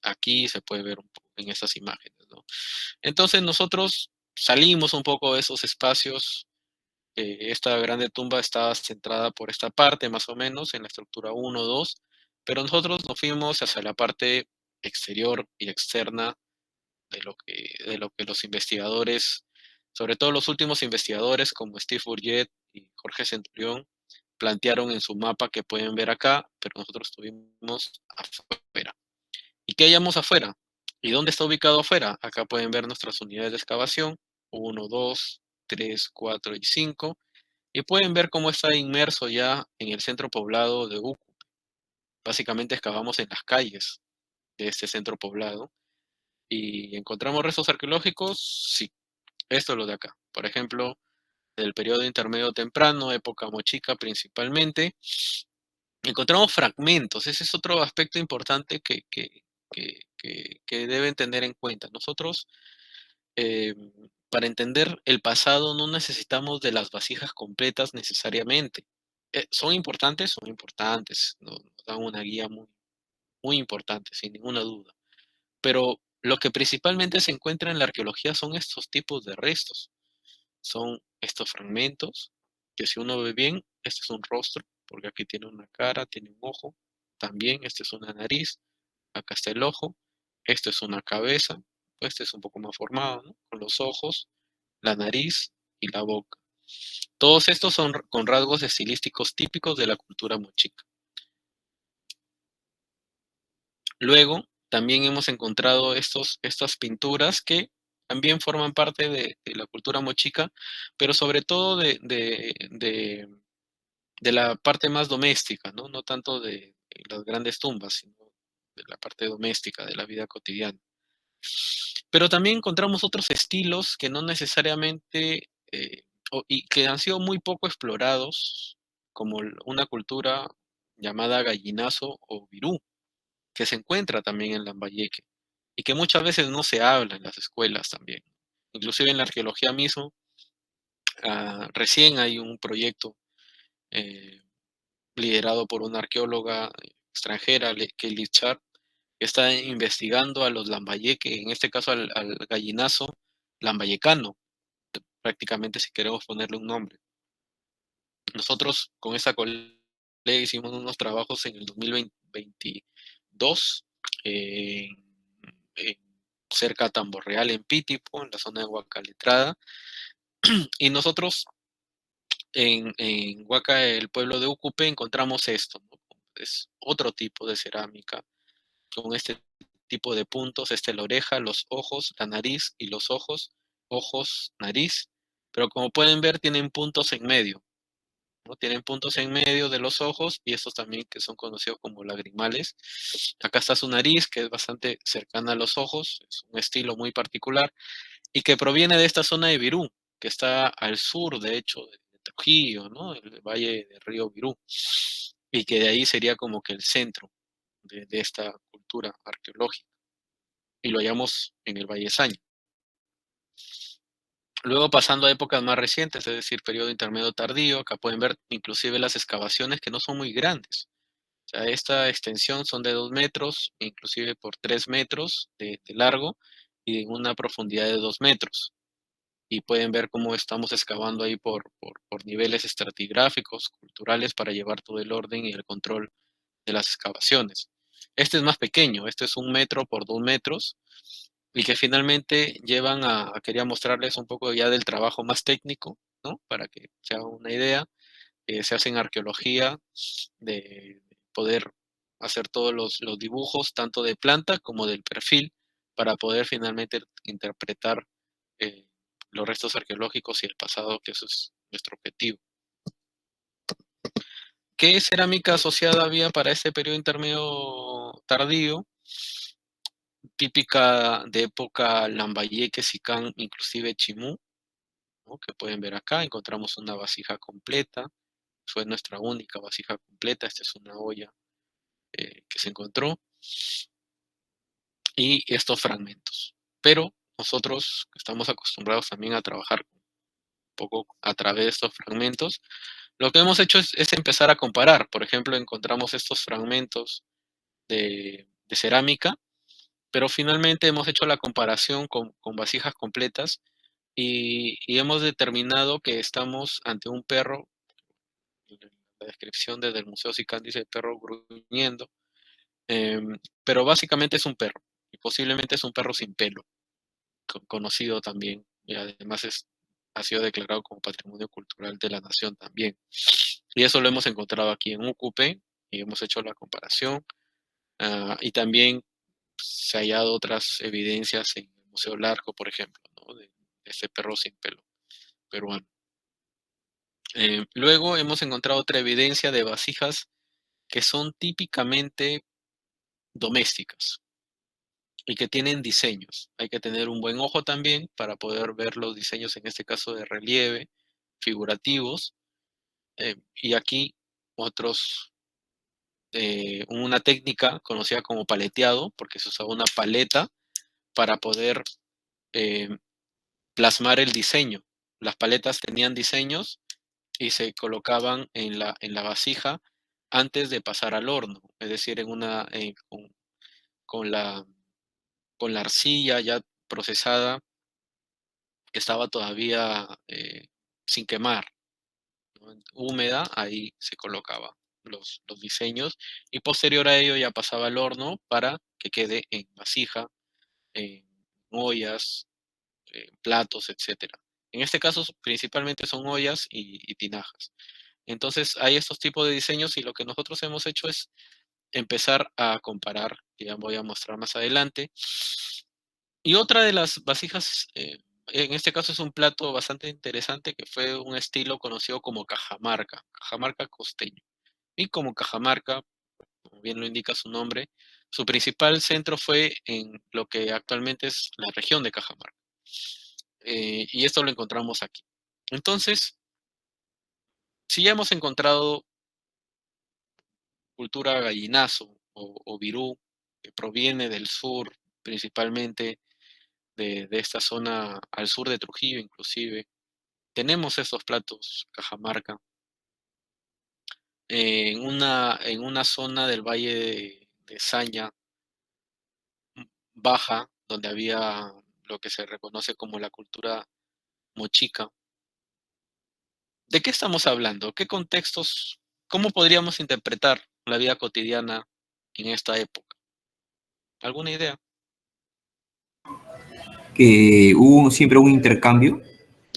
aquí, se puede ver un poco en estas imágenes, ¿no? Entonces nosotros salimos un poco de esos espacios. Esta grande tumba estaba centrada por esta parte, más o menos, en la estructura 1, 2, pero nosotros nos fuimos hacia la parte exterior y externa de lo que los investigadores, sobre todo los últimos investigadores como Steve Bourget y Jorge Centurión, plantearon en su mapa que pueden ver acá, pero nosotros estuvimos afuera. ¿Y qué hallamos afuera? ¿Y dónde está ubicado afuera? Acá pueden ver nuestras unidades de excavación, 1, 2, 3, 4 y 5, y pueden ver cómo está inmerso ya en el centro poblado de Ucupe. Básicamente excavamos en las calles de este centro poblado y encontramos restos arqueológicos. Sí, esto es lo de acá. Por ejemplo, del periodo intermedio temprano, época mochica principalmente, encontramos fragmentos. Ese es otro aspecto importante que deben tener en cuenta. Nosotros, para entender el pasado, no necesitamos de las vasijas completas necesariamente. Son importantes, nos dan una guía muy, muy importante, sin ninguna duda. Pero lo que principalmente se encuentra en la arqueología son estos tipos de restos. Son estos fragmentos, que si uno ve bien, este es un rostro, porque aquí tiene una cara, tiene un ojo. También este es una nariz, acá está el ojo. Esto es una cabeza, este es un poco más formado, ¿no? Con los ojos, la nariz y la boca. Todos estos son con rasgos estilísticos típicos de la cultura mochica. Luego, también hemos encontrado estas pinturas que también forman parte de la cultura mochica, pero sobre todo de la parte más doméstica, ¿no? No tanto de las grandes tumbas, sino de la parte doméstica, de la vida cotidiana. Pero también encontramos otros estilos que no necesariamente, y que han sido muy poco explorados, como una cultura llamada gallinazo o virú, que se encuentra también en Lambayeque y que muchas veces no se habla en las escuelas también. Inclusive en la arqueología mismo, recién hay un proyecto eh, liderado por una arqueóloga extranjera, Kelly Char, que está investigando a los lambayeque, en este caso al gallinazo lambayecano, prácticamente si queremos ponerle un nombre. Nosotros con esa colega hicimos unos trabajos en el 2022 en cerca a Tamborreal, en Pitipo, en la zona de Huacaletrada, y nosotros en Huaca, el pueblo de Ucupe, encontramos esto, ¿no? Es otro tipo de cerámica con este tipo de puntos, la oreja, los ojos, la nariz y los ojos, nariz, pero como pueden ver tienen puntos en medio, ¿no? Tienen puntos en medio de los ojos y estos también que son conocidos como lagrimales. Acá está su nariz, que es bastante cercana a los ojos, es un estilo muy particular y que proviene de esta zona de Virú, que está al sur, de hecho, de Trujillo, ¿no? El valle del río Virú, y que de ahí sería como que el centro de esta cultura arqueológica, y lo hallamos en el Vallesaño. Luego pasando a épocas más recientes, es decir, periodo intermedio tardío, acá pueden ver inclusive las excavaciones que no son muy grandes. O sea, esta extensión son de 2 metros, inclusive por 3 metros de largo y en una profundidad de 2 metros. Y pueden ver cómo estamos excavando ahí por niveles estratigráficos, culturales, para llevar todo el orden y el control de las excavaciones. Este es más pequeño, este es 1 metro por 2 metros, y que finalmente llevan quería mostrarles un poco ya del trabajo más técnico, ¿no? Para que se hagan una idea. Se hace en arqueología de poder hacer todos los dibujos, tanto de planta como del perfil, para poder finalmente interpretar eh, los restos arqueológicos y el pasado, que eso es nuestro objetivo. ¿Qué cerámica asociada había para este periodo intermedio tardío? Típica de época Lambayeque, Sicán, inclusive Chimú, ¿no? Que pueden ver acá, encontramos una vasija completa, fue nuestra única vasija completa, esta es una olla que se encontró, y estos fragmentos. Pero nosotros estamos acostumbrados también a trabajar un poco a través de estos fragmentos. Lo que hemos hecho es empezar a comparar. Por ejemplo, encontramos estos fragmentos de cerámica, pero finalmente hemos hecho la comparación con vasijas completas y hemos determinado que estamos ante un perro. La descripción desde el Museo Sicán dice perro gruñendo, pero básicamente es un perro, y posiblemente es un perro sin pelo, conocido también, y además ha sido declarado como Patrimonio Cultural de la Nación también. Y eso lo hemos encontrado aquí en Ucupe, y hemos hecho la comparación, y también se ha hallado otras evidencias en el Museo Larco, por ejemplo, ¿no? de este perro sin pelo peruano. Luego hemos encontrado otra evidencia de vasijas que son típicamente domésticas y que tienen diseños. Hay que tener un buen ojo también para poder ver los diseños, en este caso de relieve, figurativos, y aquí otros, una técnica conocida como paleteado, porque se usaba una paleta para poder eh, plasmar el diseño. Las paletas tenían diseños y se colocaban en la vasija antes de pasar al horno, es decir, con la, con la arcilla ya procesada, que estaba todavía sin quemar, ¿no? Húmeda, ahí se colocaba los diseños, y posterior a ello ya pasaba al horno para que quede en vasija, en ollas, platos, etcétera. En este caso, principalmente son ollas y tinajas. Entonces, hay estos tipos de diseños y lo que nosotros hemos hecho es empezar a comparar, que ya voy a mostrar más adelante, Y otra de las vasijas, en este caso es un plato bastante interesante que fue un estilo conocido como cajamarca costeño. Y como cajamarca, como bien lo indica su nombre, su principal centro fue en lo que actualmente es la región de Cajamarca. Y esto lo encontramos aquí. Entonces, si ya hemos encontrado cultura gallinazo o virú, que proviene del sur, principalmente de esta zona al sur de Trujillo inclusive, tenemos estos platos cajamarca en una zona del valle de Saña baja, donde había lo que se reconoce como la cultura mochica. ¿De qué estamos hablando? ¿Qué contextos, cómo podríamos interpretar la vida cotidiana en esta época? ¿Alguna idea? Que hubo siempre un intercambio.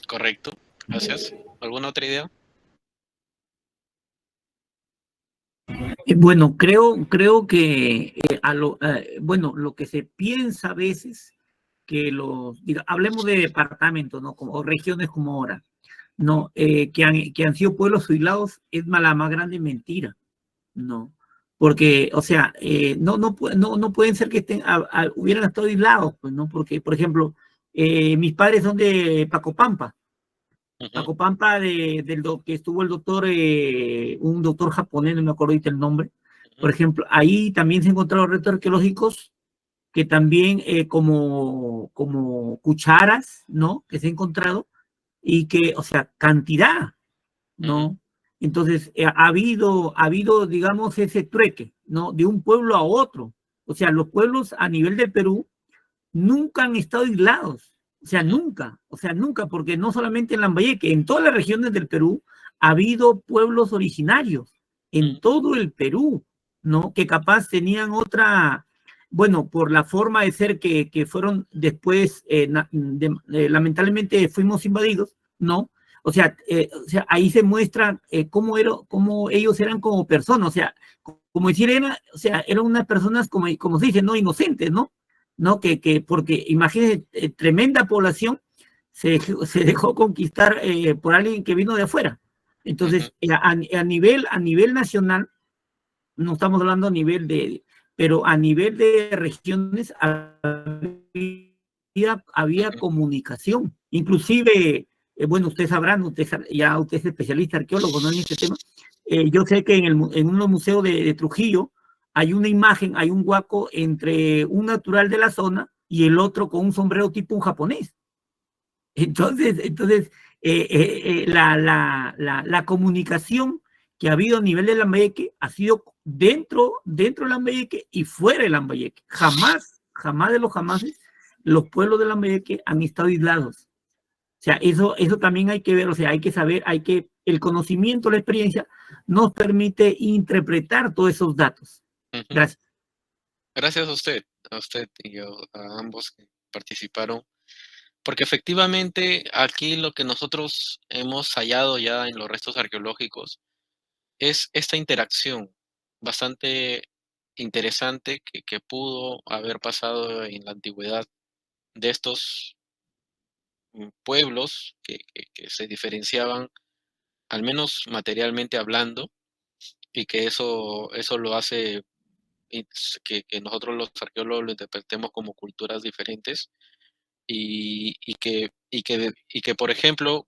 Correcto, gracias. ¿Alguna otra idea? Bueno, creo que bueno, lo que se piensa a veces que hablemos de departamentos, ¿no? O regiones como ahora, no, que han sido pueblos aislados es la más grande mentira, ¿no? Porque, o sea, no pueden ser que hubieran estado aislados, pues, ¿no? Porque, por ejemplo, mis padres son de Pacopampa, Pacopampa que estuvo el doctor, un doctor japonés, no me acuerdo ahorita el nombre. Por ejemplo, ahí también se encontraron restos arqueológicos que también como cucharas, ¿no? Que se han encontrado y que, o sea, cantidad, ¿no? Entonces, ha habido, digamos, ese trueque, ¿no? De un pueblo a otro. O sea, los pueblos a nivel de Perú nunca han estado aislados. O sea, nunca, porque no solamente en Lambayeque, en todas las regiones del Perú ha habido pueblos originarios, en todo el Perú, ¿no? Que capaz tenían otra, bueno, por la forma de ser que fueron después, lamentablemente fuimos invadidos, ¿no? O sea, ahí se muestra cómo ellos eran como personas, o sea, como decir, eran unas personas como se dice, ¿no? Inocentes, ¿no? ¿No? Porque imagínense, tremenda población se dejó conquistar por alguien que vino de afuera. Entonces, a nivel nacional, no estamos hablando a nivel pero a nivel de regiones había comunicación. Inclusive, bueno, ustedes sabrán, ya usted es especialista arqueólogo, ¿no? En este tema. Yo sé que en un museo de Trujillo, hay una imagen, hay un huaco entre un natural de la zona y el otro con un sombrero tipo un japonés. Entonces la comunicación que ha habido a nivel de Lambayeque ha sido dentro de Lambayeque y fuera de Lambayeque. Jamás de los jamases, los pueblos de Lambayeque han estado aislados. O sea, eso también hay que ver, o sea, hay que saber, el conocimiento, la experiencia nos permite interpretar todos esos datos. Gracias. Gracias a usted y a ambos que participaron, porque efectivamente aquí lo que nosotros hemos hallado ya en los restos arqueológicos es esta interacción bastante interesante que pudo haber pasado en la antigüedad de estos pueblos que se diferenciaban, al menos materialmente hablando, y que eso lo hace que nosotros los arqueólogos lo interpretemos como culturas diferentes y que, por ejemplo,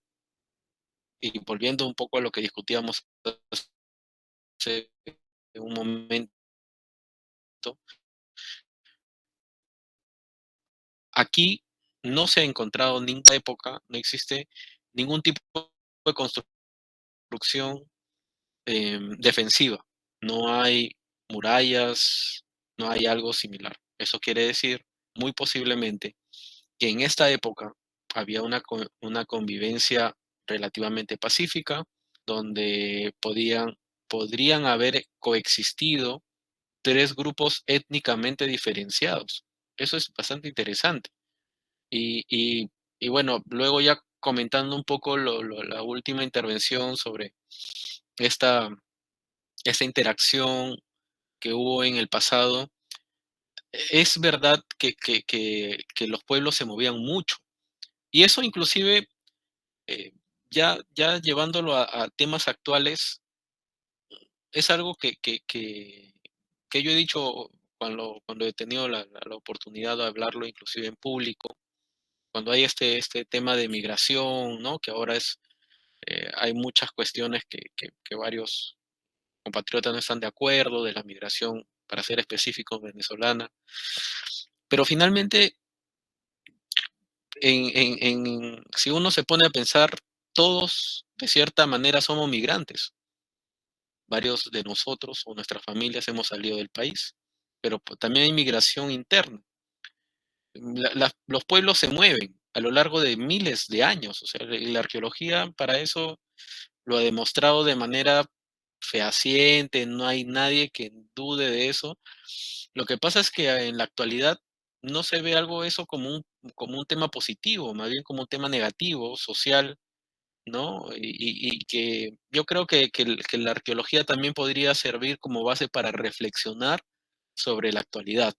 y volviendo un poco a lo que discutíamos hace un momento, aquí no se ha encontrado ninguna época, no existe ningún tipo de construcción defensiva. No hay murallas, no hay algo similar. Eso quiere decir, muy posiblemente, que en esta época había una convivencia relativamente pacífica, donde podrían haber coexistido tres grupos étnicamente diferenciados. Eso es bastante interesante. Y bueno, luego ya comentando un poco la última intervención sobre esta interacción que hubo en el pasado, es verdad que los pueblos se movían mucho. Y eso inclusive, eh, ya llevándolo a temas actuales, es algo que yo he dicho cuando he tenido la oportunidad de hablarlo, inclusive en público, cuando hay este tema de migración, ¿no? Que ahora hay muchas cuestiones que varios compatriotas no están de acuerdo, de la migración, para ser específicos, venezolana. Pero finalmente, si uno se pone a pensar, todos de cierta manera somos migrantes. Varios de nosotros o nuestras familias hemos salido del país, pero también hay migración interna. Los pueblos se mueven a lo largo de miles de años, o sea, la arqueología para eso lo ha demostrado de manera fehaciente, no hay nadie que dude de eso. Lo que pasa es que en la actualidad no se ve algo eso como un tema positivo, más bien como un tema negativo, social, ¿no? Y que yo creo que la arqueología también podría servir como base para reflexionar sobre la actualidad,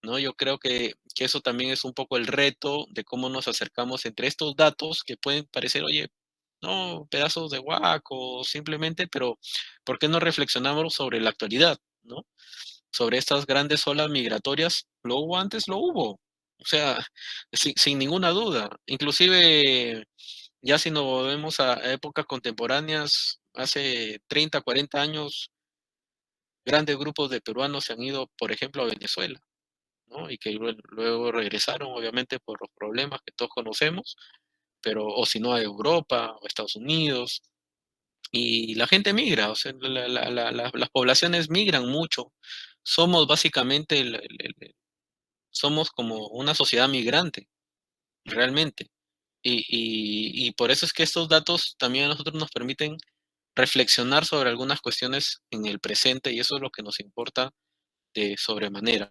¿no? Yo creo que eso también es un poco el reto de cómo nos acercamos entre estos datos que pueden parecer, oye, no, pedazos de guaco, simplemente, pero ¿por qué no reflexionamos sobre la actualidad, ¿no? Sobre estas grandes olas migratorias, ¿lo hubo antes? Lo hubo. O sea, sin ninguna duda. Inclusive, ya si nos volvemos a épocas contemporáneas, hace 30, 40 años, grandes grupos de peruanos se han ido, por ejemplo, a Venezuela, ¿no? Y que luego regresaron, obviamente, por los problemas que todos conocemos, pero, o si no, a Europa o Estados Unidos. Y la gente migra, o sea, las poblaciones migran mucho. Somos básicamente, somos como una sociedad migrante, realmente. Y por eso es que estos datos también a nosotros nos permiten reflexionar sobre algunas cuestiones en el presente y eso es lo que nos importa de sobremanera.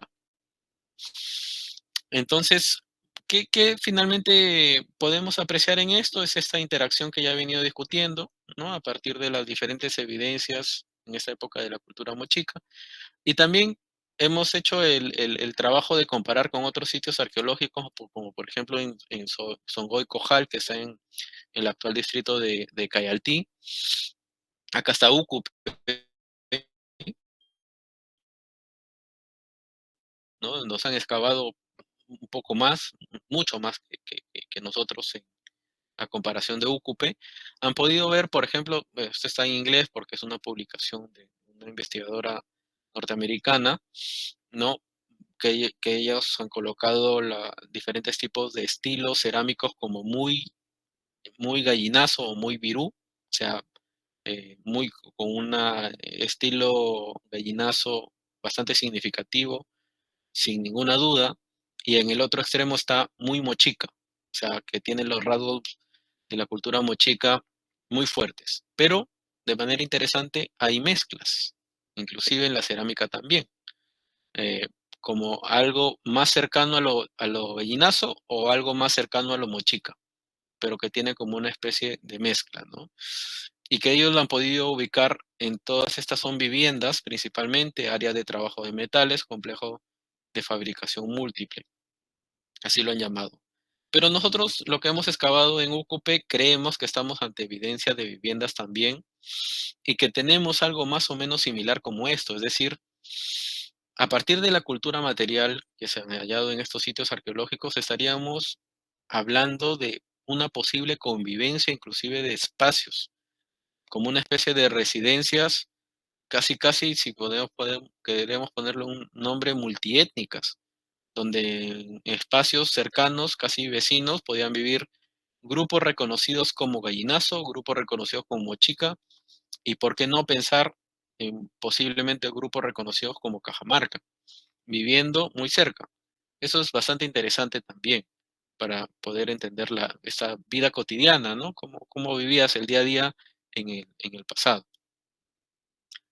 Entonces, ¿qué finalmente podemos apreciar en esto? Es esta interacción que ya he venido discutiendo, ¿no? A partir de las diferentes evidencias en esta época de la cultura mochica. Y también hemos hecho el trabajo de comparar con otros sitios arqueológicos, como por ejemplo en Songoy Cojal, que está en el actual distrito de Cayaltí. Acá está Ucup, ¿no? Nos han excavado un poco más, mucho más que nosotros a comparación de UCUPE, han podido ver, por ejemplo, esto está en inglés porque es una publicación de una investigadora norteamericana, ¿no? Que ellos han colocado diferentes tipos de estilos cerámicos como muy gallinazo o muy virú, o sea, muy con un estilo gallinazo bastante significativo, sin ninguna duda, y en el otro extremo está muy mochica, o sea, que tiene los rasgos de la cultura mochica muy fuertes. Pero, de manera interesante, hay mezclas, inclusive en la cerámica también, eh, como algo más cercano a lo gallinazo o algo más cercano a lo mochica, pero que tiene como una especie de mezcla, ¿no? Y que ellos lo han podido ubicar en todas estas son viviendas, principalmente áreas de trabajo de metales, complejo de fabricación múltiple, así lo han llamado. Pero nosotros lo que hemos excavado en UCUPE creemos que estamos ante evidencia de viviendas también y que tenemos algo más o menos similar como esto, es decir, a partir de la cultura material que se han hallado en estos sitios arqueológicos, estaríamos hablando de una posible convivencia inclusive de espacios, como una especie de residencias, casi, si queremos ponerle un nombre, multiétnicas, donde en espacios cercanos, casi vecinos, podían vivir grupos reconocidos como Gallinazo, grupos reconocidos como Mochica, y por qué no pensar en posiblemente grupos reconocidos como Cajamarca, viviendo muy cerca. Eso es bastante interesante también para poder entender esta vida cotidiana, ¿no? Cómo vivías el día a día en el pasado.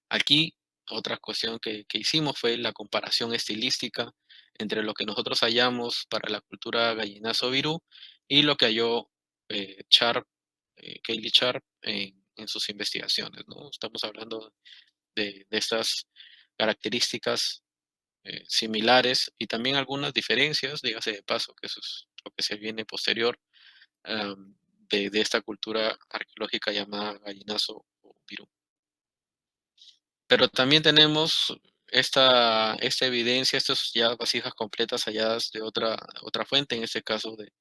Aquí, otra cuestión que hicimos fue la comparación estilística entre lo que nosotros hallamos para la cultura gallinazo virú y lo que halló Kaylee Sharp en sus investigaciones, ¿no? Estamos hablando de estas características similares y también algunas diferencias, dígase de paso, que eso es lo que se viene posterior de esta cultura arqueológica llamada Gallinazo o Pirú. Pero también tenemos esta evidencia, estas ya vasijas completas halladas de otra fuente, en este caso del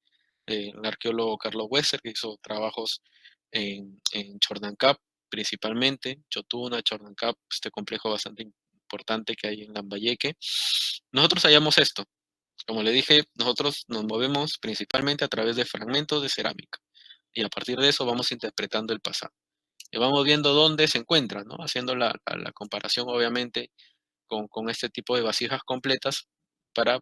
arqueólogo Carlos Wesser, que hizo trabajos en Chornancap, principalmente, Chotuna, Chornancap, este complejo bastante importante que hay en Lambayeque. Nosotros hallamos esto. Como le dije, nosotros nos movemos principalmente a través de fragmentos de cerámica. Y a partir de eso vamos interpretando el pasado. Y vamos viendo dónde se encuentra, ¿no? Haciendo la comparación, obviamente, con este tipo de vasijas completas para